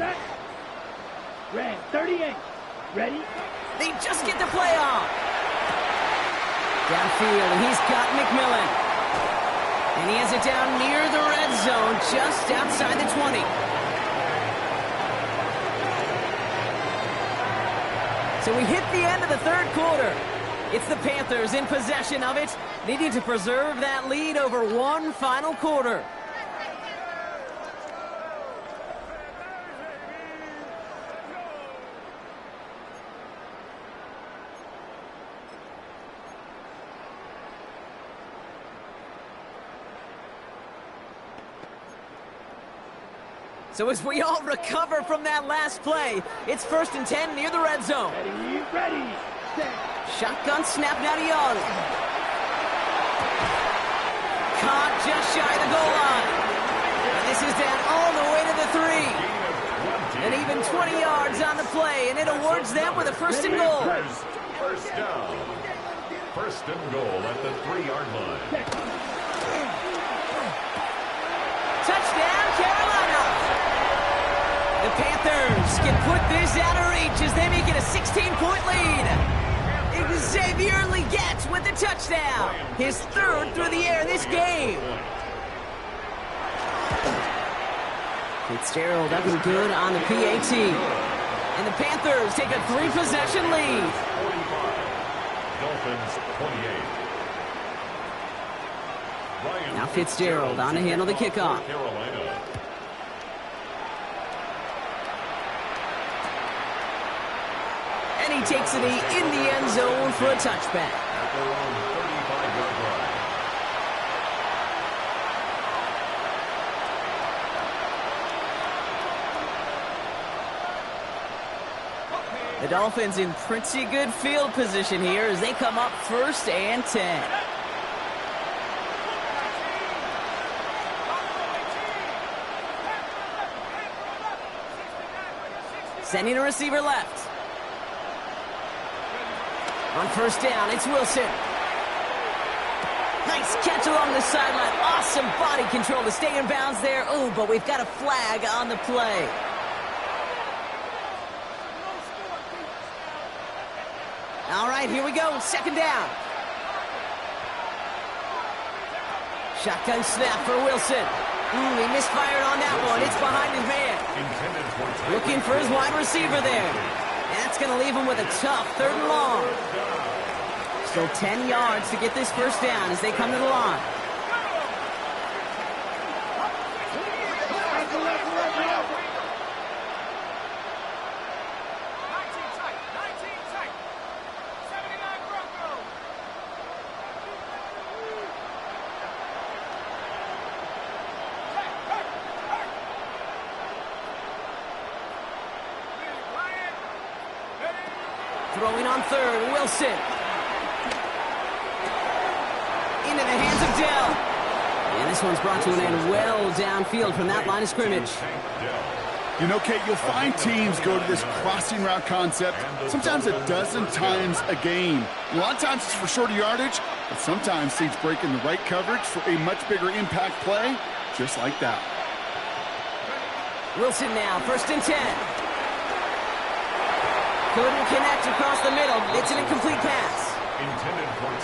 Red, 38. Ready? They just get the play off. Downfield, and he's got McMillan. And he has it down near the red zone, just outside the 20. So we hit the end of the third quarter. It's the Panthers in possession of it, needing to preserve that lead over one final quarter. So as we all recover from that last play, it's 1st and 10 near the red zone. Ready. Set. Shotgun snap now to Young. Caught just shy of the goal line. And this is down all the way to the 3. And even 20 yards on the play, and it awards them with a 1st and goal. First down. 1st and goal at the 3-yard line. Touchdown, Carolina. The Panthers can put this out of reach as they make it a 16-point lead. Xavier Legette with the touchdown. His 3rd through the air this game. Fitzgerald up and good on the PAT. And the Panthers take a 3-possession lead. 45. Dolphins 28. Now Fitzgerald on to handle the kickoff. Carolina. And he takes it in the end zone for a touchback. At their own 35-yard line. The Dolphins in pretty good field position here as they come up 1st and 10. Sending a receiver left. On 1st down, it's Wilson. Nice catch along the sideline. Awesome body control to stay in bounds there. Oh, but we've got a flag on the play. All right, here we go. 2nd down. Shotgun snap for Wilson. He misfired on that one. It's behind his man. Looking for his wide receiver there. That's going to leave him with a tough 3rd and long. Still 10 yards to get this 1st down as they come to the line. Throwing on 3rd, Wilson. Into the hands of Dell. And this one's brought to an end well downfield from that line of scrimmage. You know, Kate, you'll find teams go to this crossing route concept sometimes a dozen times a game. A lot of times it's for shorter yardage, but sometimes teams break in the right coverage for a much bigger impact play, just like that. Wilson now, 1st and 10. Couldn't connect across the middle. It's an incomplete pass.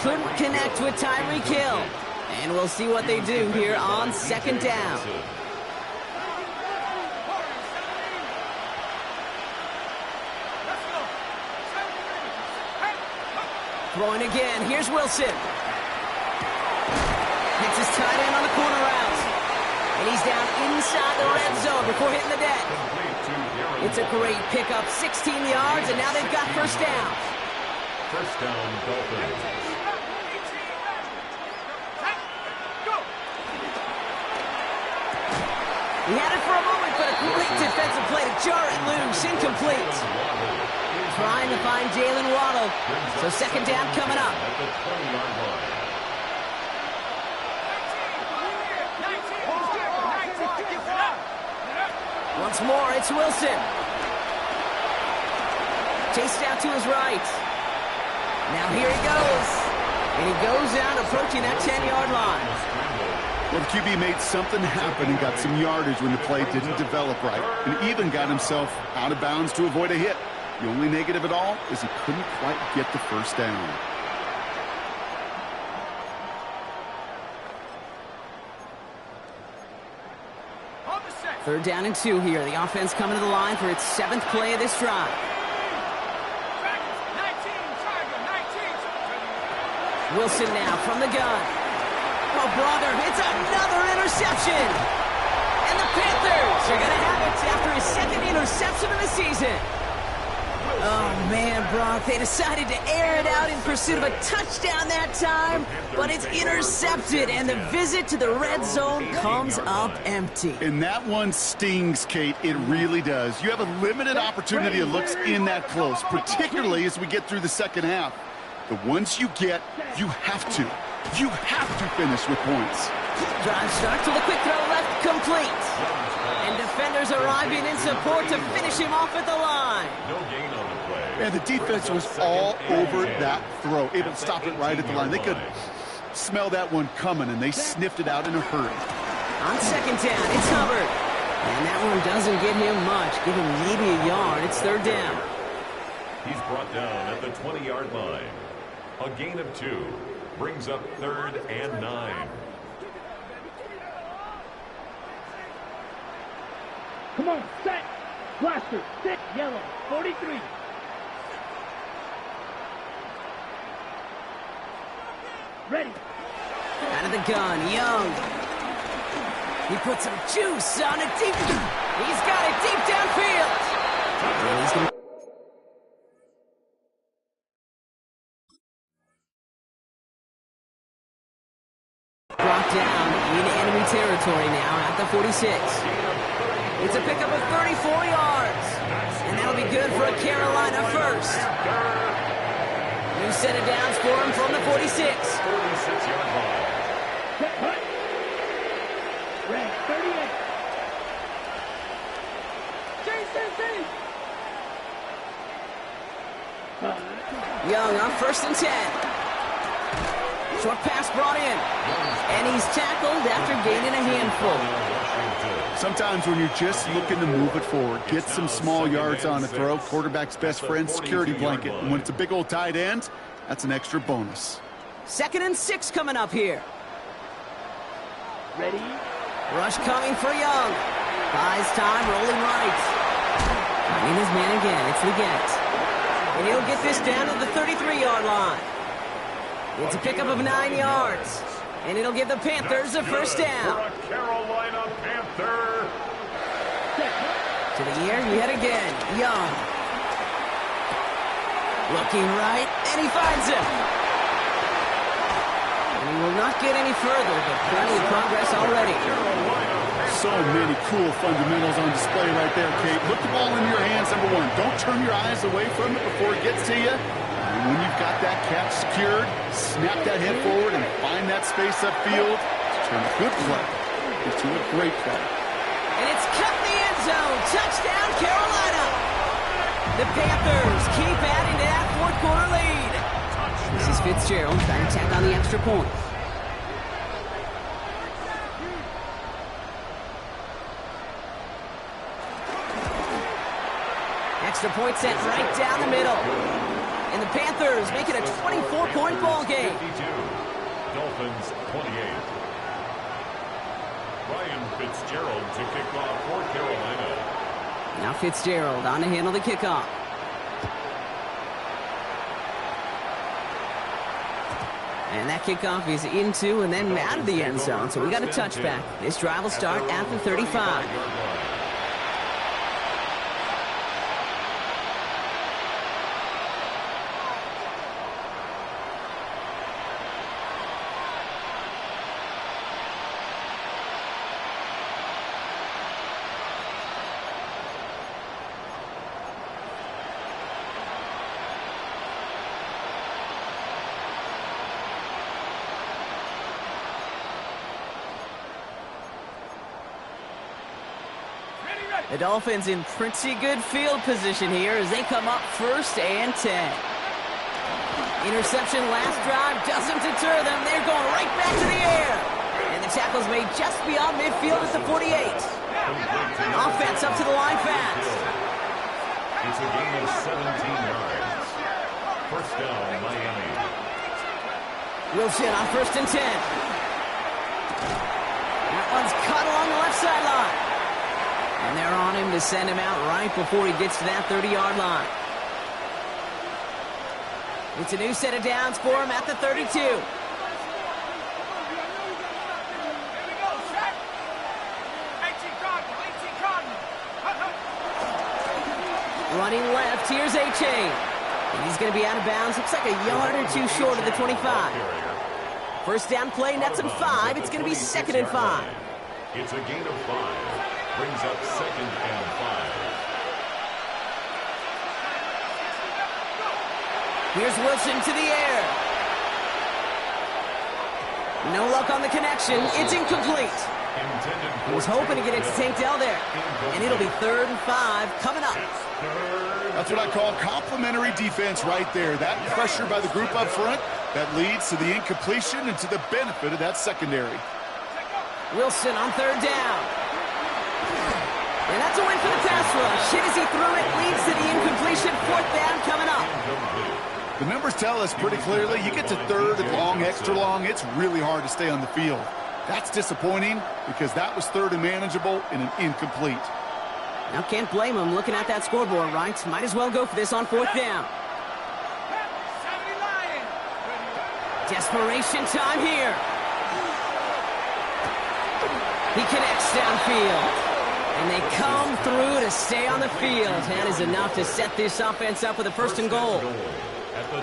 Couldn't connect with Tyreek Hill. And we'll see what they do here on 2nd down. Throwing again. Here's Wilson. Hits his tight end on the corner route. And he's down inside the red zone before hitting the deck. It's a great pickup, 16 yards, and now they've got first down. First down, Dolphins. He had it for a moment, but a great defensive play to jar it loose. Incomplete. Trying to find Jalen Waddle. So second down coming up. At the 20-yard line. Once more, it's Wilson. Chased out to his right. Now here he goes. And he goes out approaching that 10-yard line. Well, the QB made something happen and got some yardage when the play didn't develop right, and even got himself out of bounds to avoid a hit. The only negative at all is he couldn't quite get the first down. Third down and 2 here. The offense coming to the line for its 7th play of this drive. Wilson now from the gun. Oh, brother, it's another interception. And the Panthers are going to have it after his 2nd interception of the season. Oh, man, Brock, they decided to air it out in pursuit of a touchdown that time, but it's intercepted, and the visit to the red zone comes up empty. And that one stings, Kate. It really does. You have a limited opportunity that looks in that close, particularly as we get through the second half. The ones you get, you have to. You have to finish with points. Drive starts with a quick throw left, complete. And defenders arriving in support to finish him off at the line. No gain on the play. And the defense was all over that throw, able to stop it right at the line. They could smell that one coming, and they sniffed it out in a hurry. On second down, it's Hubbard. And that one doesn't get him much. Give him maybe a yard. It's third down. He's brought down at the 20-yard line. A gain of 2 brings up 3rd and 9. Come on, set. Blaster, set. Yellow, 43. Ready. Out of the gun, Young. He put some juice on it deep. He's got it deep downfield. And he's going to... Brought down in enemy territory now at the 46. It's a pickup of 34 yards. And that'll be good for a Carolina first. New set of downs for him from the 46. 46-yard line. Set, hut. Red, 38. Young on first and 10. Short pass brought in. And he's tackled after gaining a handful. Sometimes when you're just looking to move it forward, get some small yards on a throw, quarterback's best friend, security blanket. And when it's a big old tight end, that's an extra bonus. 2nd and 6 coming up here. Ready. Rush coming for Young. Buys time, rolling right. Finding his man again. It's Leggett. And he'll get this down to the 33-yard line. It's a pickup of 9 yards. And it'll give the Panthers a first down. For a Carolina Panther. To the air, yet again. Young. Looking right, and he finds him. And he will not get any further, but plenty of progress already. So many cool fundamentals on display right there, Kate. Put the ball in your hands, number 1. Don't turn your eyes away from it before it gets to you. And when you've got that catch secured, snap that head forward and find that space upfield to turn a good play into a great play. And it's cut in the end zone. Touchdown, Carolina. The Panthers keep adding to that fourth-quarter lead. This is Fitzgerald trying to tack on the extra point. Extra point sent right down the middle. And the Panthers make it a 24-point ball game. 52. Dolphins 28. Ryan Fitzgerald to kick off for Carolina. Now Fitzgerald on to handle the kickoff. And that kickoff is into and then out of the end zone. So we got a touchback. This drive will start at the 35. The Dolphins in pretty good field position here as they come up 1st and 10. Interception last drive doesn't deter them. They're going right back to the air. And the tackle's made just beyond midfield at the 48. Offense up to the line fast. It's a gain of 17 yards. 1st down, Miami. Wilson on 1st and 10. That one's cut along the left sideline. And they're on him to send him out right before he gets to that 30-yard line. It's a new set of downs for him at the 32. Here we go, set. 18 Cardinal. Running left, here's A-Chain. And he's going to be out of bounds. Looks like a yard or two short of the 25. 1st down play, nets him 5. It's going to be 2nd and 5. It's a gain of 5. Brings up 2nd and 5. Here's Wilson to the air. No luck on the connection. It's incomplete. He was hoping to get it to Tank Dell there. And it'll be 3rd and 5 coming up. That's what I call complimentary defense right there. That pressure by the group up front, that leads to the incompletion and to the benefit of that secondary. Wilson on 3rd down. And that's a win for the pass rush. Hit as he threw it, leads to the incompletion. 4th down coming up. The numbers tell us pretty clearly, you get to 3rd and long, extra long, it's really hard to stay on the field. That's disappointing because that was 3rd and manageable and an incomplete. Now can't blame him looking at that scoreboard, right? Might as well go for this on 4th down. Desperation time here. He connects downfield. And they come through to stay on the field. That is enough to set this offense up with a 1st and goal.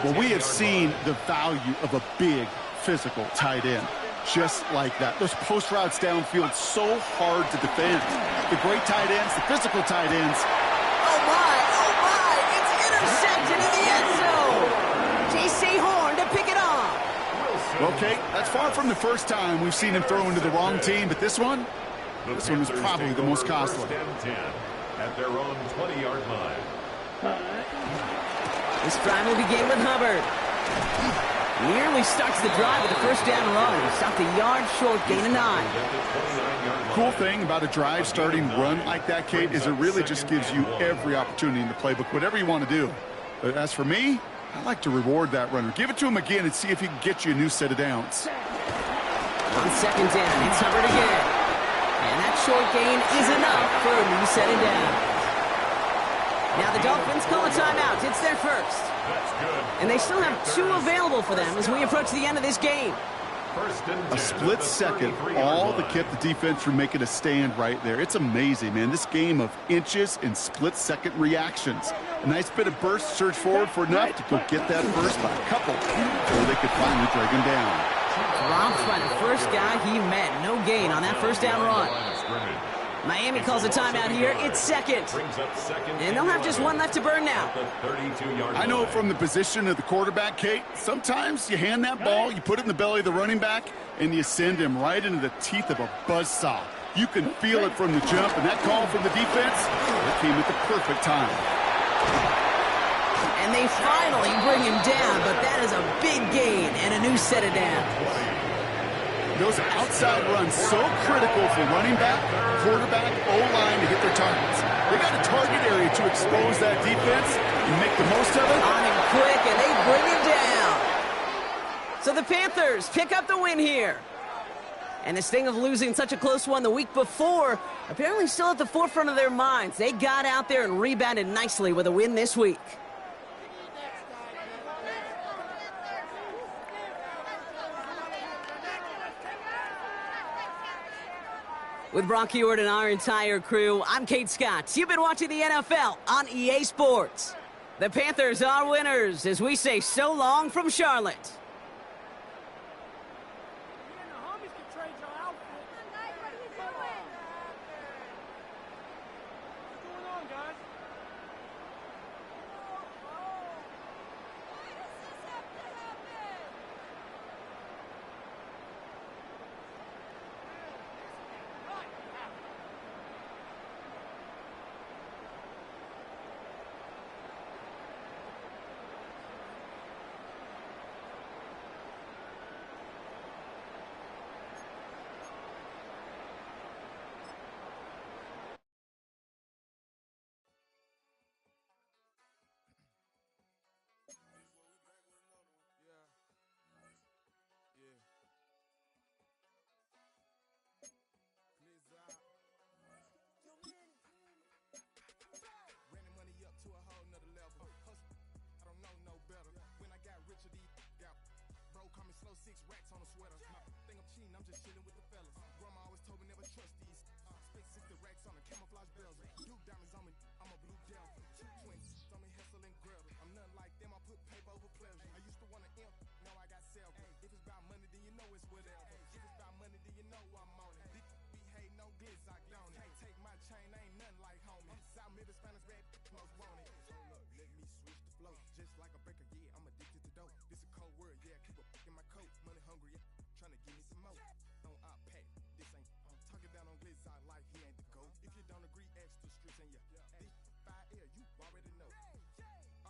Well, we have seen the value of a big, physical tight end. Just like that. Those post routes downfield, so hard to defend. The great tight ends, the physical tight ends. Oh my, it's intercepted in the end zone. J.C. Horn to pick it off. Okay, that's far from the first time we've seen him throw into the wrong team, but this one was probably the most costly. At their own 20-yard line. This drive will begin with Hubbard. Nearly starts the drive with a 1st down run. Stopped a yard short, gain of 9. Cool thing about a drive starting run like that, Kate, is it really just gives you every opportunity in the playbook, whatever you want to do. But as for me, I like to reward that runner. Give it to him again and see if he can get you a new set of downs. On 2nd down, it's Hubbard again. And that short gain is enough for a new set of downs. Now the Dolphins call a timeout. It's their 1st. And they still have 2 available for them as we approach the end of this game. A split second, all that kept the defense from making a stand right there. It's amazing, man. This game of inches and split-second reactions. A nice bit of burst, surge forward for enough to go get that first by a couple before they could finally drag him down. Dropped by the first guy he met. No gain on that 1st down run. Miami calls a timeout here. It's 2nd. And they'll have just 1 left to burn now. I know from the position of the quarterback, Kate, sometimes you hand that ball, you put it in the belly of the running back, and you send him right into the teeth of a buzzsaw. You can feel it from the jump, and that call from the defense, it came at the perfect time. And they finally bring him down, but that is a big gain and a new set of downs. Those outside runs so critical for running back, quarterback, O-line to hit their targets. They got a target area to expose that defense and make the most of it. On him quick, and they bring him down. So the Panthers pick up the win here. And this thing of losing such a close one the week before, apparently still at the forefront of their minds. They got out there and rebounded nicely with a win this week. With Brock Ewart and our entire crew, I'm Kate Scott. You've been watching the NFL on EA Sports. The Panthers are winners as we say so long from Charlotte. You and the homies can trade your outfit. What are you doing? What's going on, guys? Why does this have to happen? Running money up to a whole nother level. Hustle, I don't know no better. When I got richer, these got bro, call me slow 6 racks on a sweater. Think I'm cheating, I'm just chilling with the fellas. Grandma always told me never trust these. Spent 60 racks on a camouflage bells. Duke diamonds on me, I'm a blue devil. 2 twins on me, Hessel and Gretel. I'm nothing like them, I put paper over pleasure. I used to want to imp, now I got several. If it's about money, then you know it's whatever. If it's about money, then you know I'm on it. Be hate no glitz, I don't. Can't take my chain, ain't nothing like homie. South Memphis, Spanish red, most wanted. Hold up, let me switch the flow. Just like a baker, yeah, I'm addicted to dope. This a cold word, yeah, keep a in my coat. Money hungry, yeah, trying to give me some more. On op pack, this ain't talking down on glitz, I like he ain't the goat. If you don't agree, ask the streets and yeah. This fire air, you already know.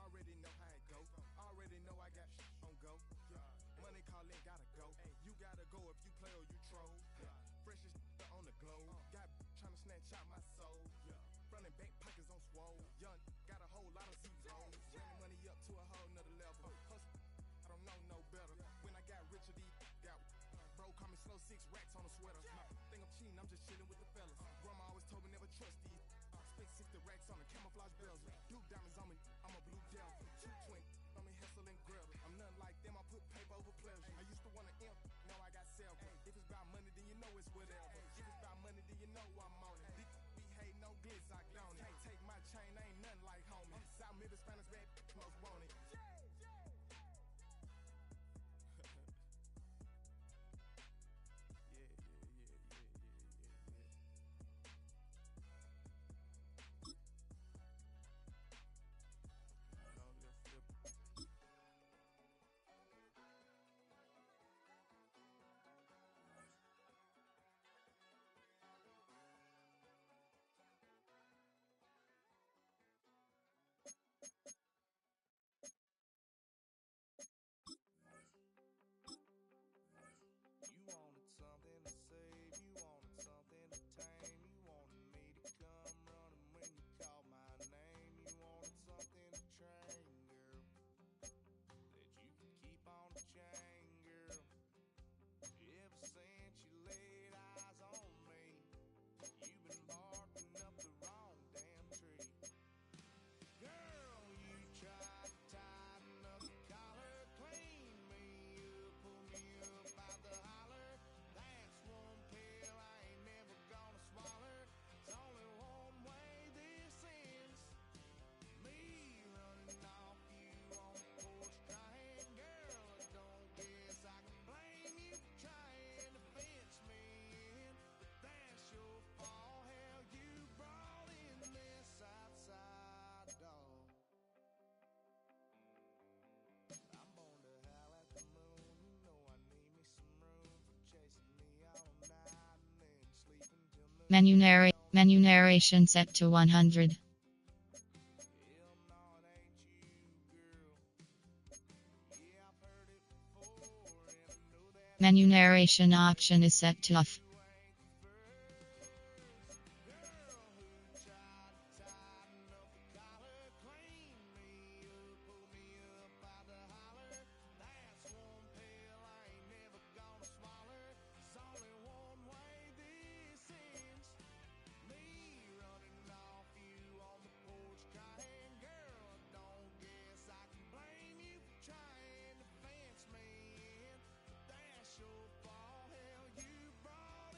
Already know how it go. Already know I got on go. Money calling, gotta go. You gotta go if you play or you troll. Freshest on the glow. Got trying to snatch out my soul. Front and back pockets on swole. Young, got a whole lot of zeros. Running money up to a whole nother level. Hustle, I don't know no better. When I got richer, these got bro, call me slow 6 racks on a sweater. Think I'm cheating, I'm just chilling with the fellas. Grandma always told me never trust these. Spent 60 racks on a camouflage bells. Duke diamonds on me, I'm a blue devil. 2 twins on me, Hessel and Gretel. I'm nothing like them, I put paper over pleasure. I used to want to imp, now I got several. If it's about money, then you know it's whatever. If it's about money, then you know I'm on it. Be hate no glitz, I don't. Can't take my chain, ain't nothing like homie. South Memphis, Spanish red, most wanted. You wanted something to save, you wanted something to tame, you wanted me to come running when you called my name, you wanted something to train, girl, that you could keep on the chain, girl. Ever since you laid eyes on me, you've been barking up the wrong damn tree. Girl, you tried to tighten up the collar, clean me up, pull me up by the holler. That's one pill I ain't never gonna swallow. It's only one way this ends. Me running off you on the porch crying. Girl, I don't guess I can blame you for trying to fence me in. But that's your fault, hell, you brought in this outside dog. I'm born to howl at the moon. You know I need me some room for chasing me all night and then sleeping till noon. Menu narration set to 100. Hell no, it ain't you, girl. Yeah, I've heard it before, and I know that Menu narration option is set to off. you ain't the first girl who tried to tighten up the collar, clean me up, pull me up by the holler. That's one pill I ain't never gonna swallow. It's only one way this ends. Me running off you on the porch crying. Girl, I don't guess I can blame you for trying to fence me in. But that's your fault, hell, you brought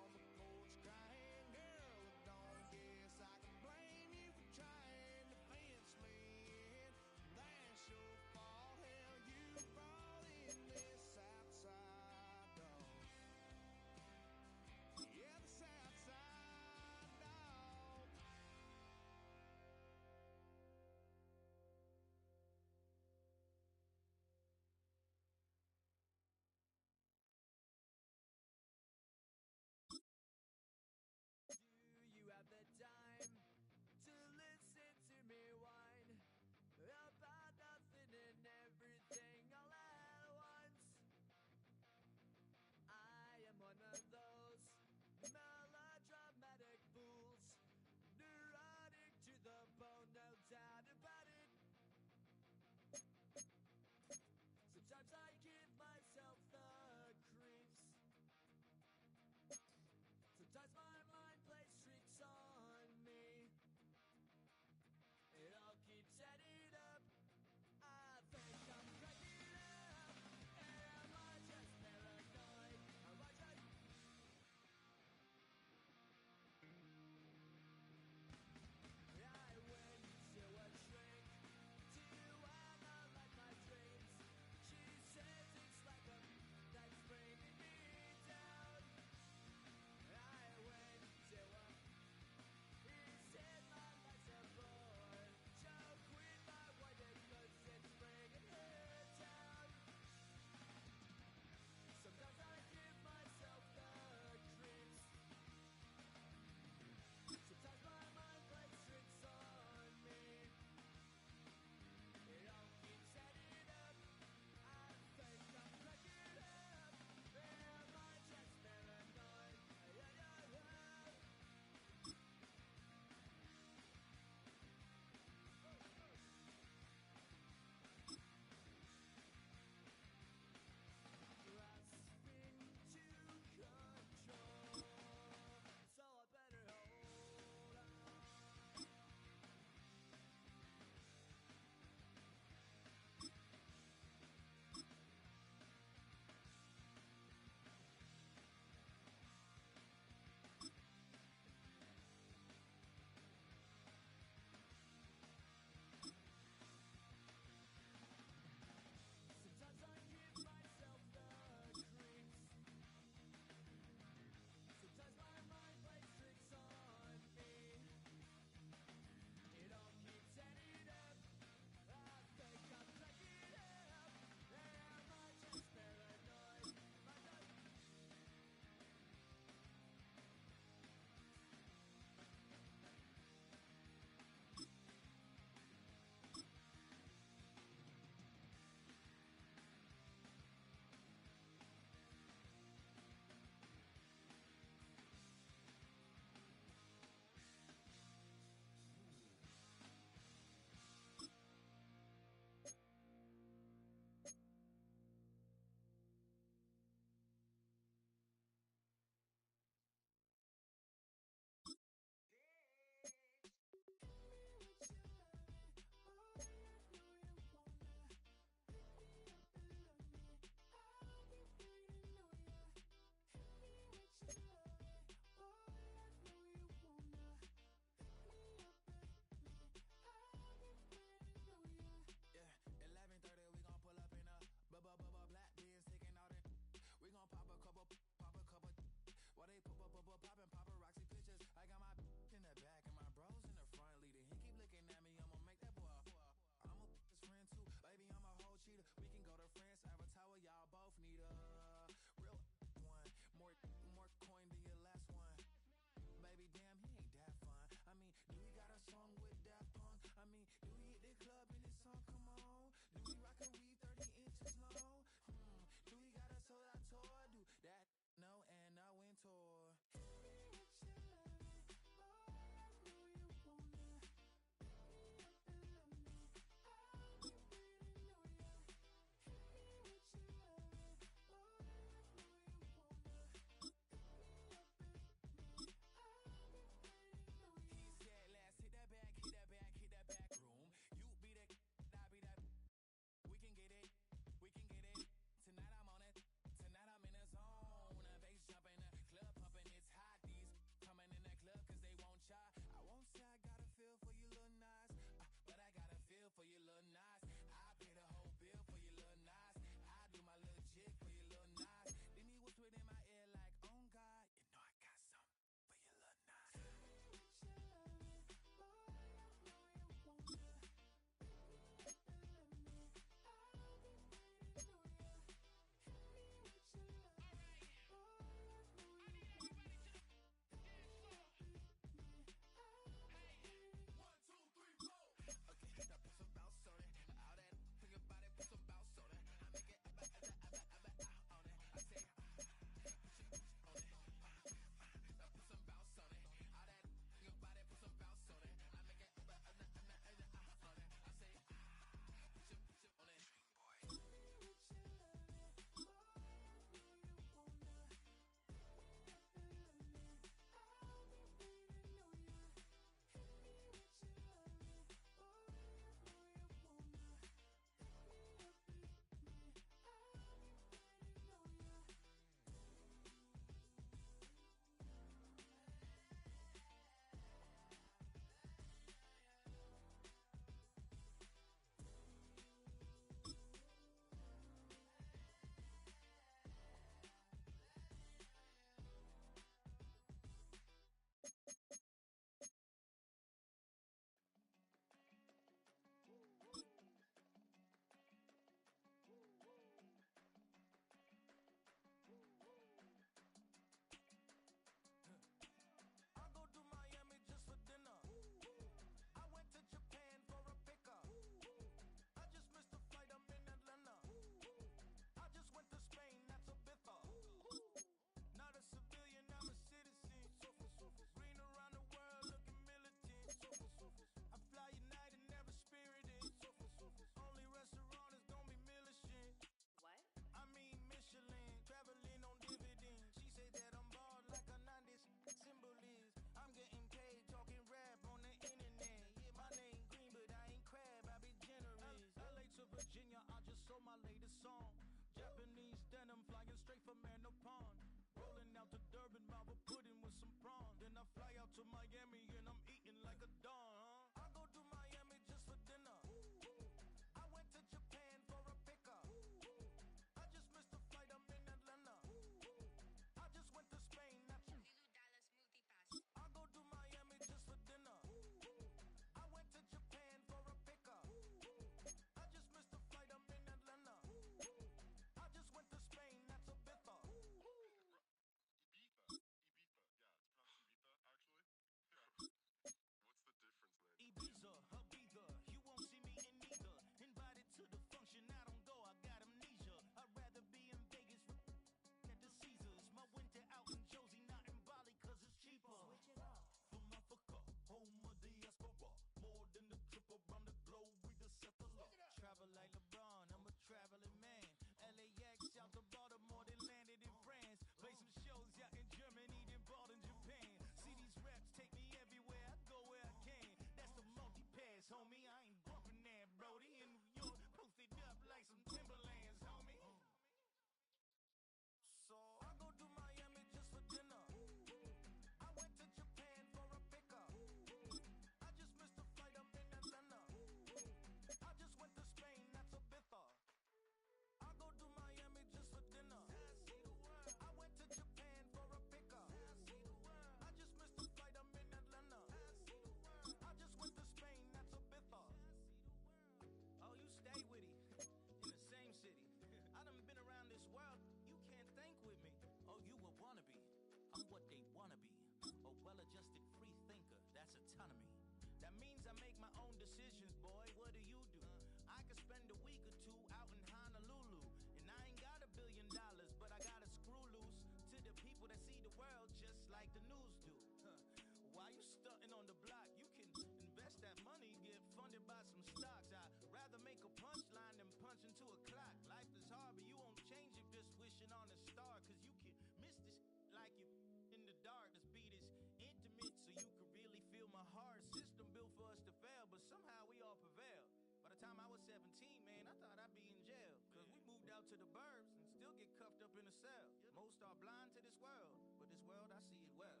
the burbs and still get cuffed up in a cell. Most are blind to this world, but this world, I see it well.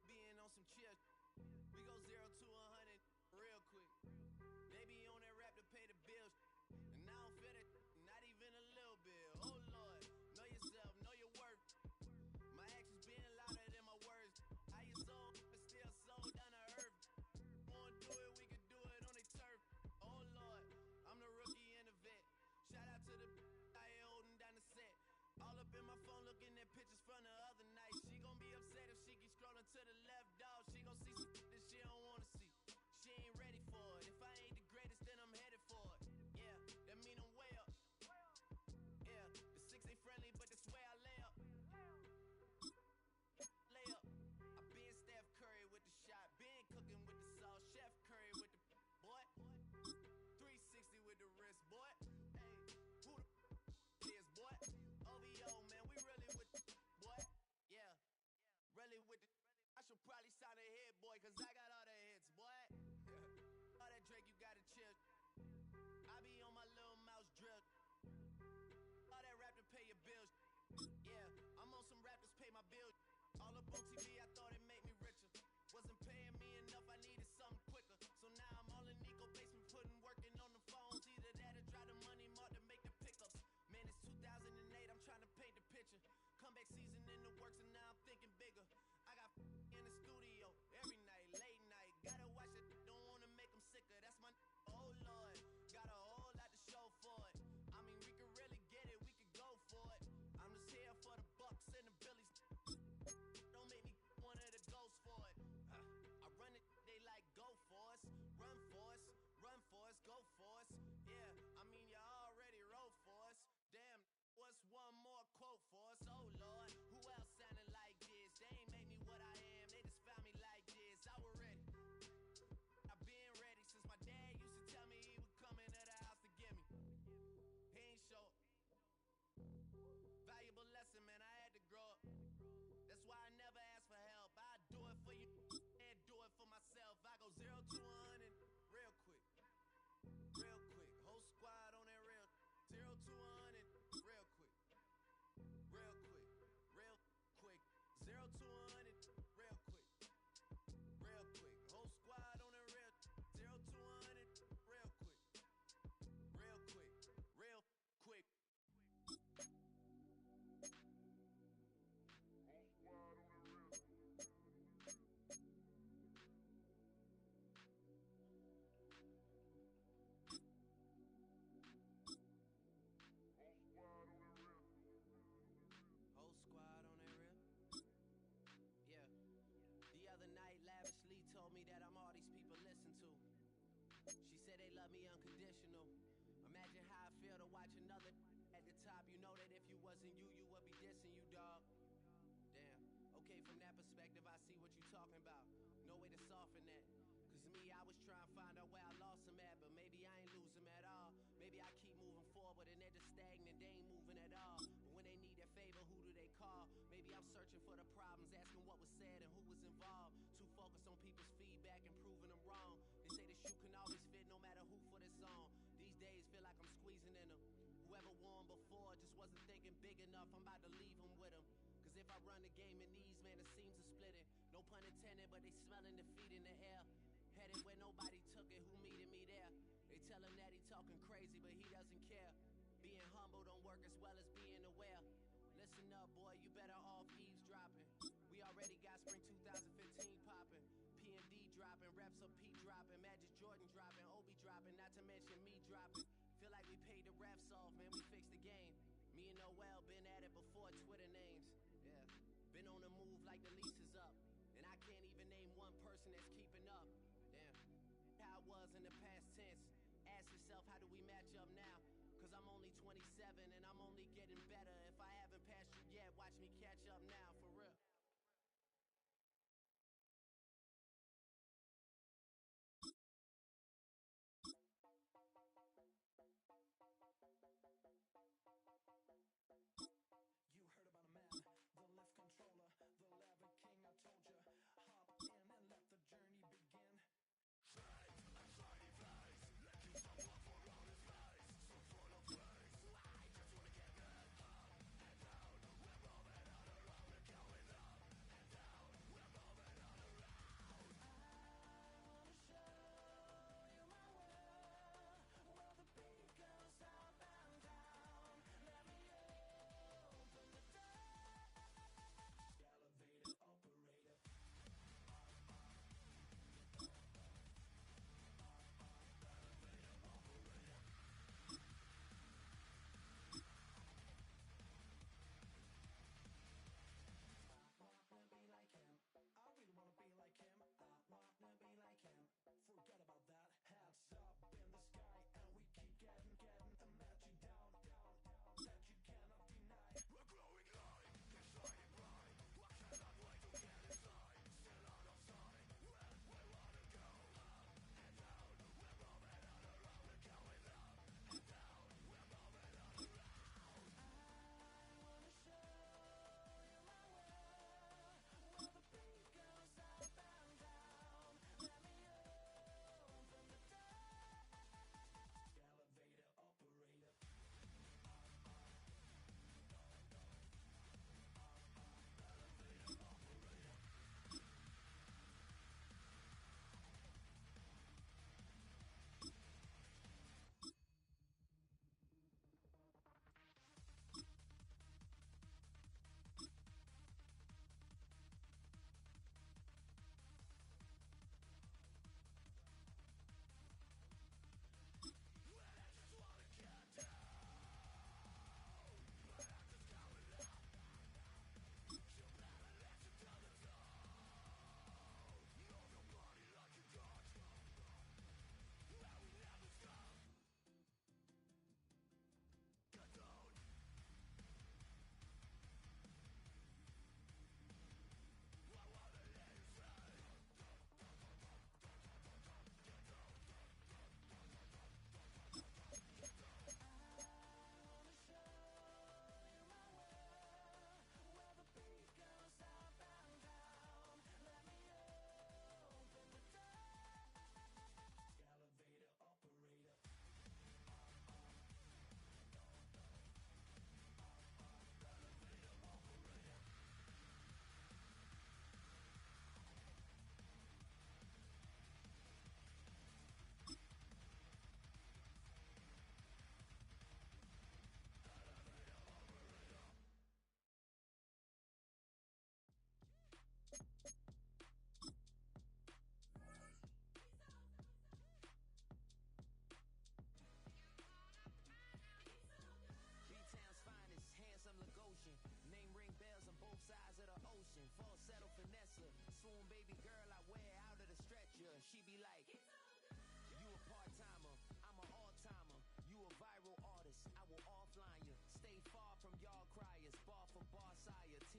Being on some chill, we go 0 to 100 real quick. They be on that rap to pay the bills, and I don't feel it, not even a little bit. Oh Lord, know yourself, know your worth. My actions being louder than my words. How you sold, but still sold down to earth. Wanna do it, we can do it on the turf. Oh Lord, I'm the rookie and the vet. Shout out to the I ain't holding down the set. All up in my phone looking at pictures from the other night. She gon' be upset if she keep scrolling to the left, dog. She gon' see some that she don't wanna see. She ain't ready for it. If I ain't the greatest, then I'm headed for it. Yeah, that mean I'm way up. Yeah, the 6 ain't friendly, but that's where I lay up. Lay up. I been Steph Curry with the shot. Been cooking with the sauce. Chef Curry with the boy. 360 with the wrist, boy. Hey, who the is, boy? OVO, man, we really with the boy. Yeah, really with the. I should probably sign a hit, boy, cause I got all the hits, boy. All that Drake, you gotta chill. I be on my little mouse drip. All that rap to pay your bills. Yeah, I'm on some rappers pay my bills. All up on TV, I thought it made me richer. Wasn't paying me enough, I needed something quicker. So now I'm all in Nico basement, working on the phones. Either that or try the money mark to make the pickups. Man, it's 2008, I'm trying to paint the picture. Comeback season in the works and now I'm thinking bigger. I got in the studio every night, late night. Gotta watch it, don't wanna make them sicker. That's my oh Lord, got a whole lot to show for it. I mean, we could really get it, we could go for it. I'm just here for the Bucks and the Billies. Don't make me one of the ghosts for it. I run it, they like go for us, run for us, run for us, go for us. Yeah, I mean you already wrote for us. Damn, what's one more quote for us? Oh Lord, who else sounding like this? They ain't make me what I am, they just found me like this. I was ready, I've been ready since my dad used to tell me he would come into the house to get me. He ain't show. Valuable lesson, man, I had to grow up. That's why I never ask for help. I do it for you and do it for myself. I go 0 to 100 real quick. Real quick. Whole squad on that real 0 to 100 real quick. Real quick. Real quick. 0 to 100 real quick. Real quick. Whole squad on that real 0 to 100 real quick. Real quick. Real quick. Whole squad on that real. Yeah. The other night, Lavishly told me that I'm all these people listen to. She said they love me unconditional. Imagine how I feel to watch another at the top. You know that if you wasn't you, you would be dissing you, dog. Damn. Okay, from that perspective, I see what you talking about. No way to soften that. Cause me, I was trying to find out where I lost them at, but maybe I ain't lose them at all. Maybe I keep moving forward and they're just stagnant, they ain't moving at all. But when they need their favor, who do they call? Maybe I'm searching for the problems, asking what was said and who was involved. Too focused on people's feedback and proving them wrong. They say the shoe can always fit no matter who for the song. These days feel like I'm squeezing in them. Whoever won before just wasn't thinking big enough, I'm about to leave them with them. Cause if I run the game in these, man, the seams are splitting. No pun intended, but they smelling defeat in the air. Headed where nobody took it, who meeted me there? They tell him that he talking crazy, but he doesn't care. Being humble don't work as well as being aware. Listen up, boy, you better off eavesdropping. We already got spring 2015 popping. P&D dropping, reps of P dropping, Magic Jordan dropping, Obi dropping, not to mention me dropping. Feel like we paid the refs off, man, we fixed the game. Me and Noel been at it before Twitter names. Yeah, been on the move like the lease is up. And I can't even name one person that's keeping up. Damn, how it was in the past tense. Ask yourself, how do we match up now? Cause I'm only 27 and I'm only getting better. If I haven't passed you yet, watch me catch up now, for real. You heard about a man, the lift controller, the lever king, I told you. Hop in and let the journey begin.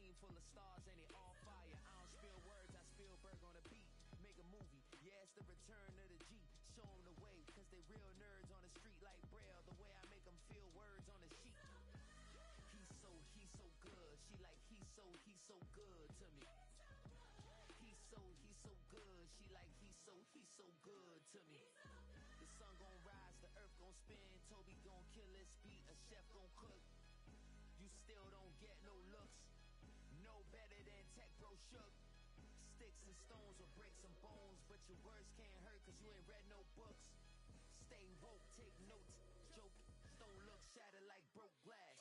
team full of stars and it all fire. I don't spill words, I spill Berg on a beat. Make a movie, yeah, it's the return of the G. Show them the way, cause they real nerds on the street like Braille. The way I make them feel words on the sheet. He's so good. She like, he's so good to me. He's so good. She like, he's so good to me. The sun gon' rise, the earth gon' spin. Toby gon' kill this beat, a chef gon' cook. You still don't get no looks. No better than Tech Bro Shook. Sticks and stones will break some bones, but your words can't hurt cause you ain't read no books. Stay woke, take notes, joke. Stone look shattered like broke glass.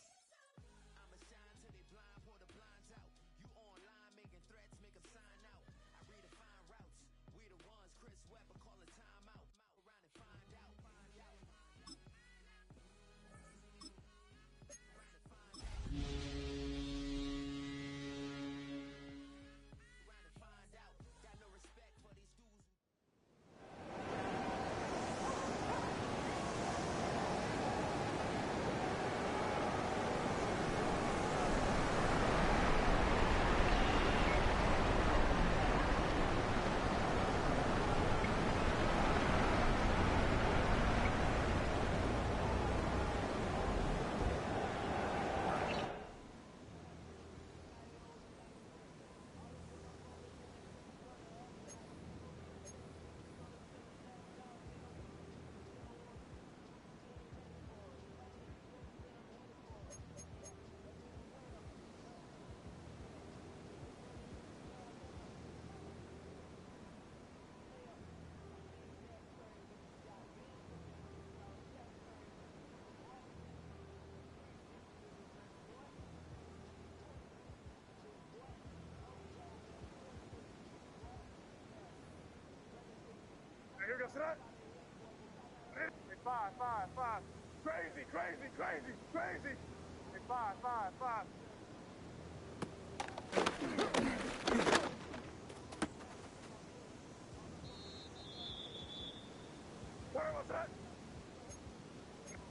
I'ma shine till they blind, pour the blinds out. You online making threats, make them sign out. I redefine routes. We the ones, Chris Webber call a timeout. Around and find out. Got no respect for these dudes. Here goes that. Hey, five. Crazy. Hey, five. Sorry, what's that?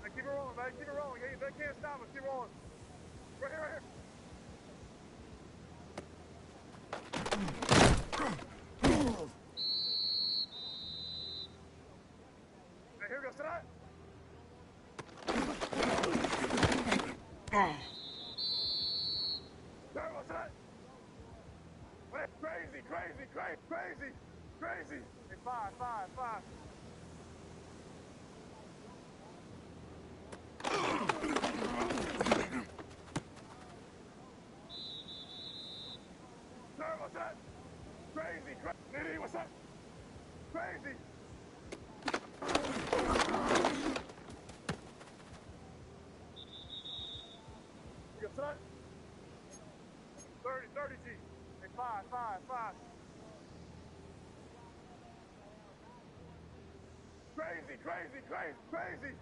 Hey, keep it rolling, man. Keep it rolling. Hey, they can't stop us. Keep rolling. Right here. Hey, here goes that. Sorry, what's that? Hey, crazy. Hey, five. Sorry, what's that? Crazy. Hey, what's that? Crazy. You got that? 30 G. Hey, five. Crazy.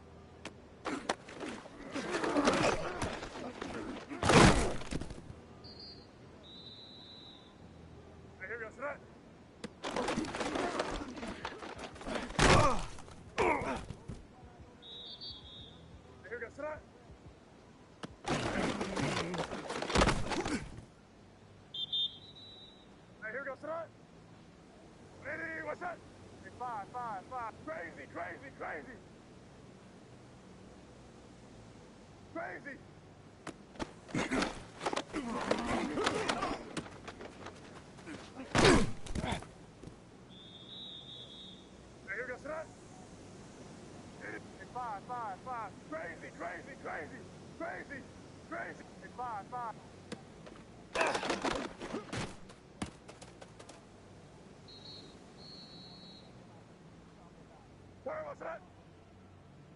Hey, here goes that. Hey, here goes that. Hey, here goes that. Hey, what's that? Hey, five. Crazy. Hey, here goes that. Hey, five. Crazy. Hey, five. Sorry, what's that?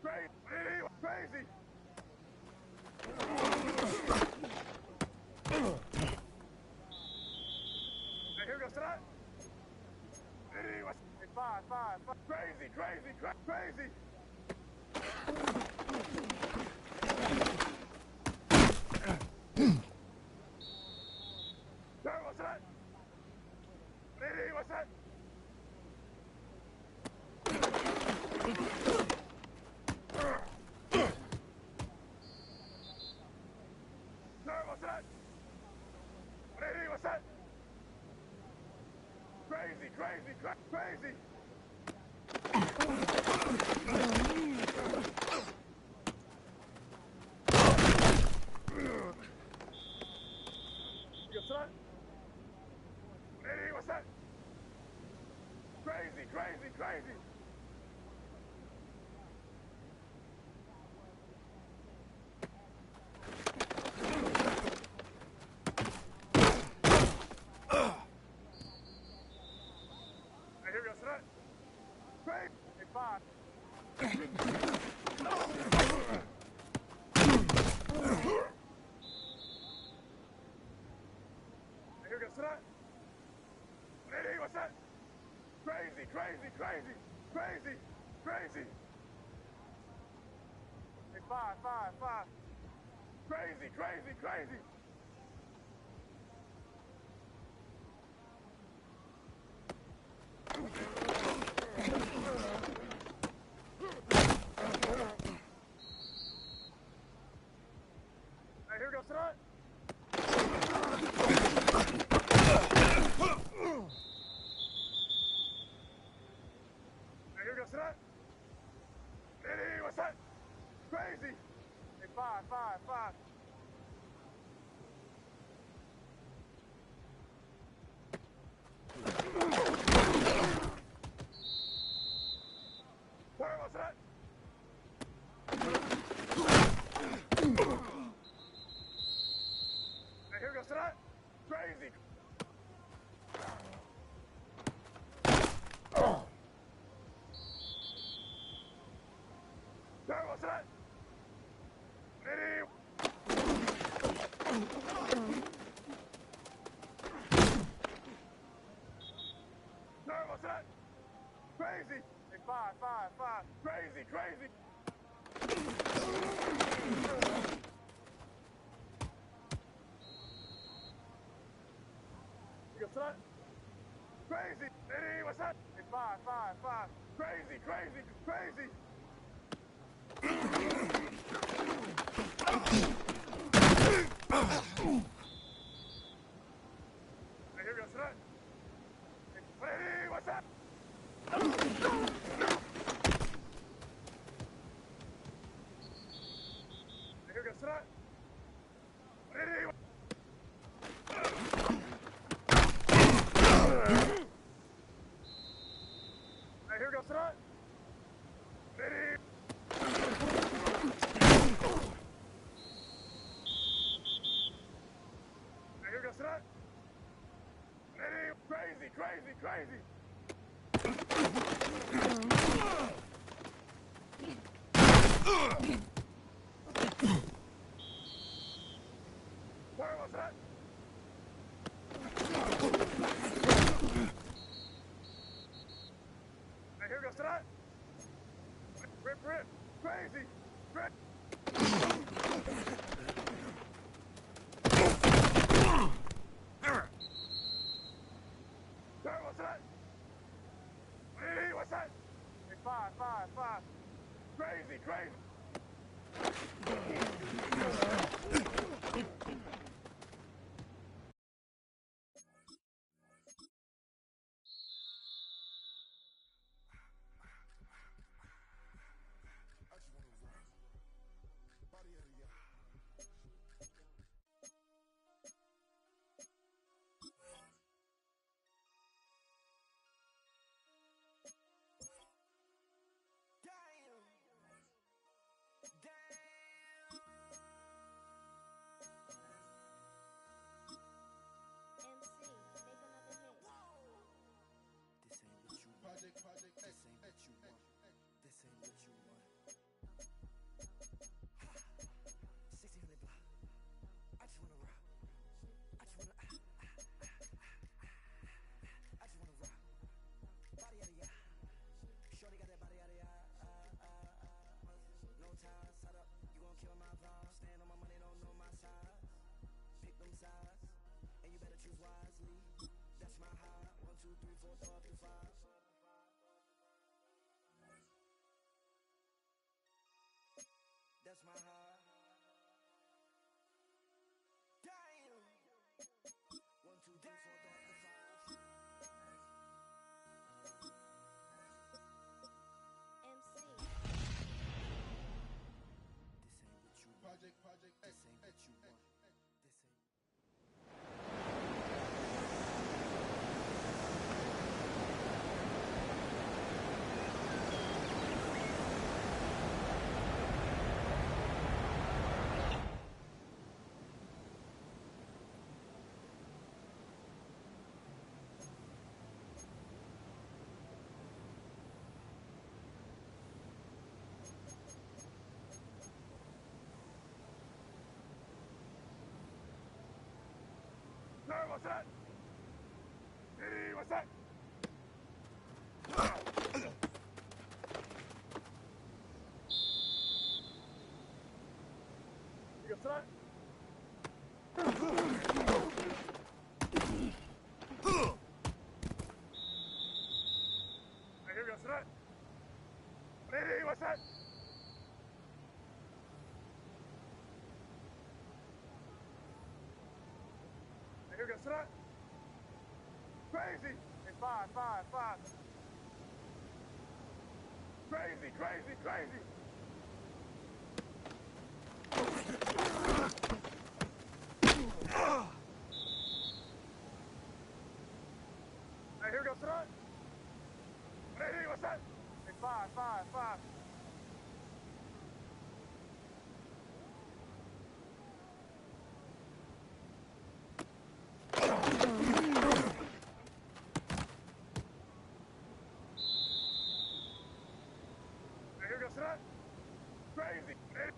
Crazy. Hey, here goes that. Hey, what's hey, five. Crazy. Sorry, what's that? Hey, what's that? Sorry, what's that? crazy, crazy. Hey, what's that? Crazy, crazy, crazy. Hey, here we go, son. Crazy. Hey, 5. Hey, here we go, son. Hey, what's that? Crazy, crazy, crazy, crazy, crazy. Hey, 5. Crazy, crazy, crazy. Hey, here we go, son. Hey, here we go, son. Hey, what's that? Crazy. Hey, 5. Sorry, what's that? Hey, here we go, son. Crazy. Sorry, what's that? Hey. Sorry, what's that? Crazy. Hey, 5. Crazy, crazy. You go, son. Crazy. Hey, what's that? Hey, 5. Crazy, crazy, crazy. Hey, here we go, son. Hey, what's that? Hey, here we go, son. Hey, here we go, son. Hey. Hey, here we go, son. Hey, crazy, crazy, crazy. Sorry, what's that? Hey, here we go, son. Rip. Crazy. Sorry, what's that? Hey, what's that? Hey, 5. Crazy, crazy. That's my heart. Damn. 1, 2, 3, 4, 5. what's that? Ready, what's that? You got that? I hear you got that. Ready, what's that? I hear you got that. Crazy. Hey, five. Crazy. I hear you got that. Ready, what's that? Hey, five. I hear you got that. Crazy. Ready.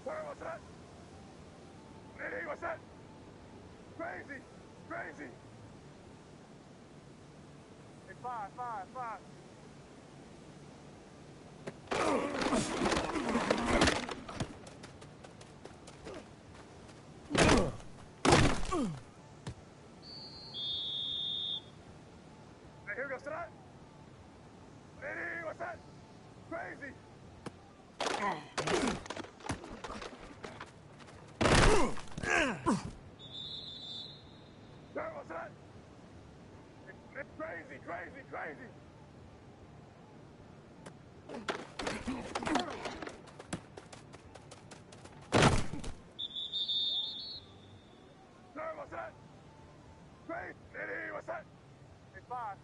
Sorry, what's that? Ready, what's that? Crazy. Hey, five. I hear you got that. Ready, what's that? Crazy. Sorry, what's that? It's crazy. Sorry, what's that? Crazy. Ready, what's that? Hey, five.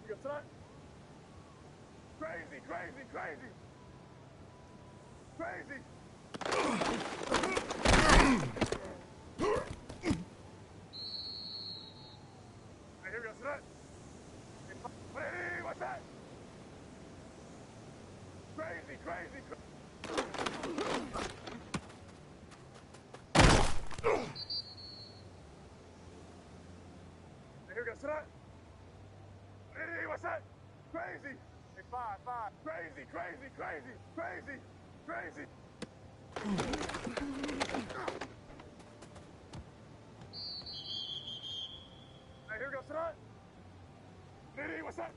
You got that? Crazy. I hear you got that. Ready, what's that? Crazy. I hear you got that. Ready, what's that? Crazy. Hey, five. Crazy. I hear you got that. Ready, what's that?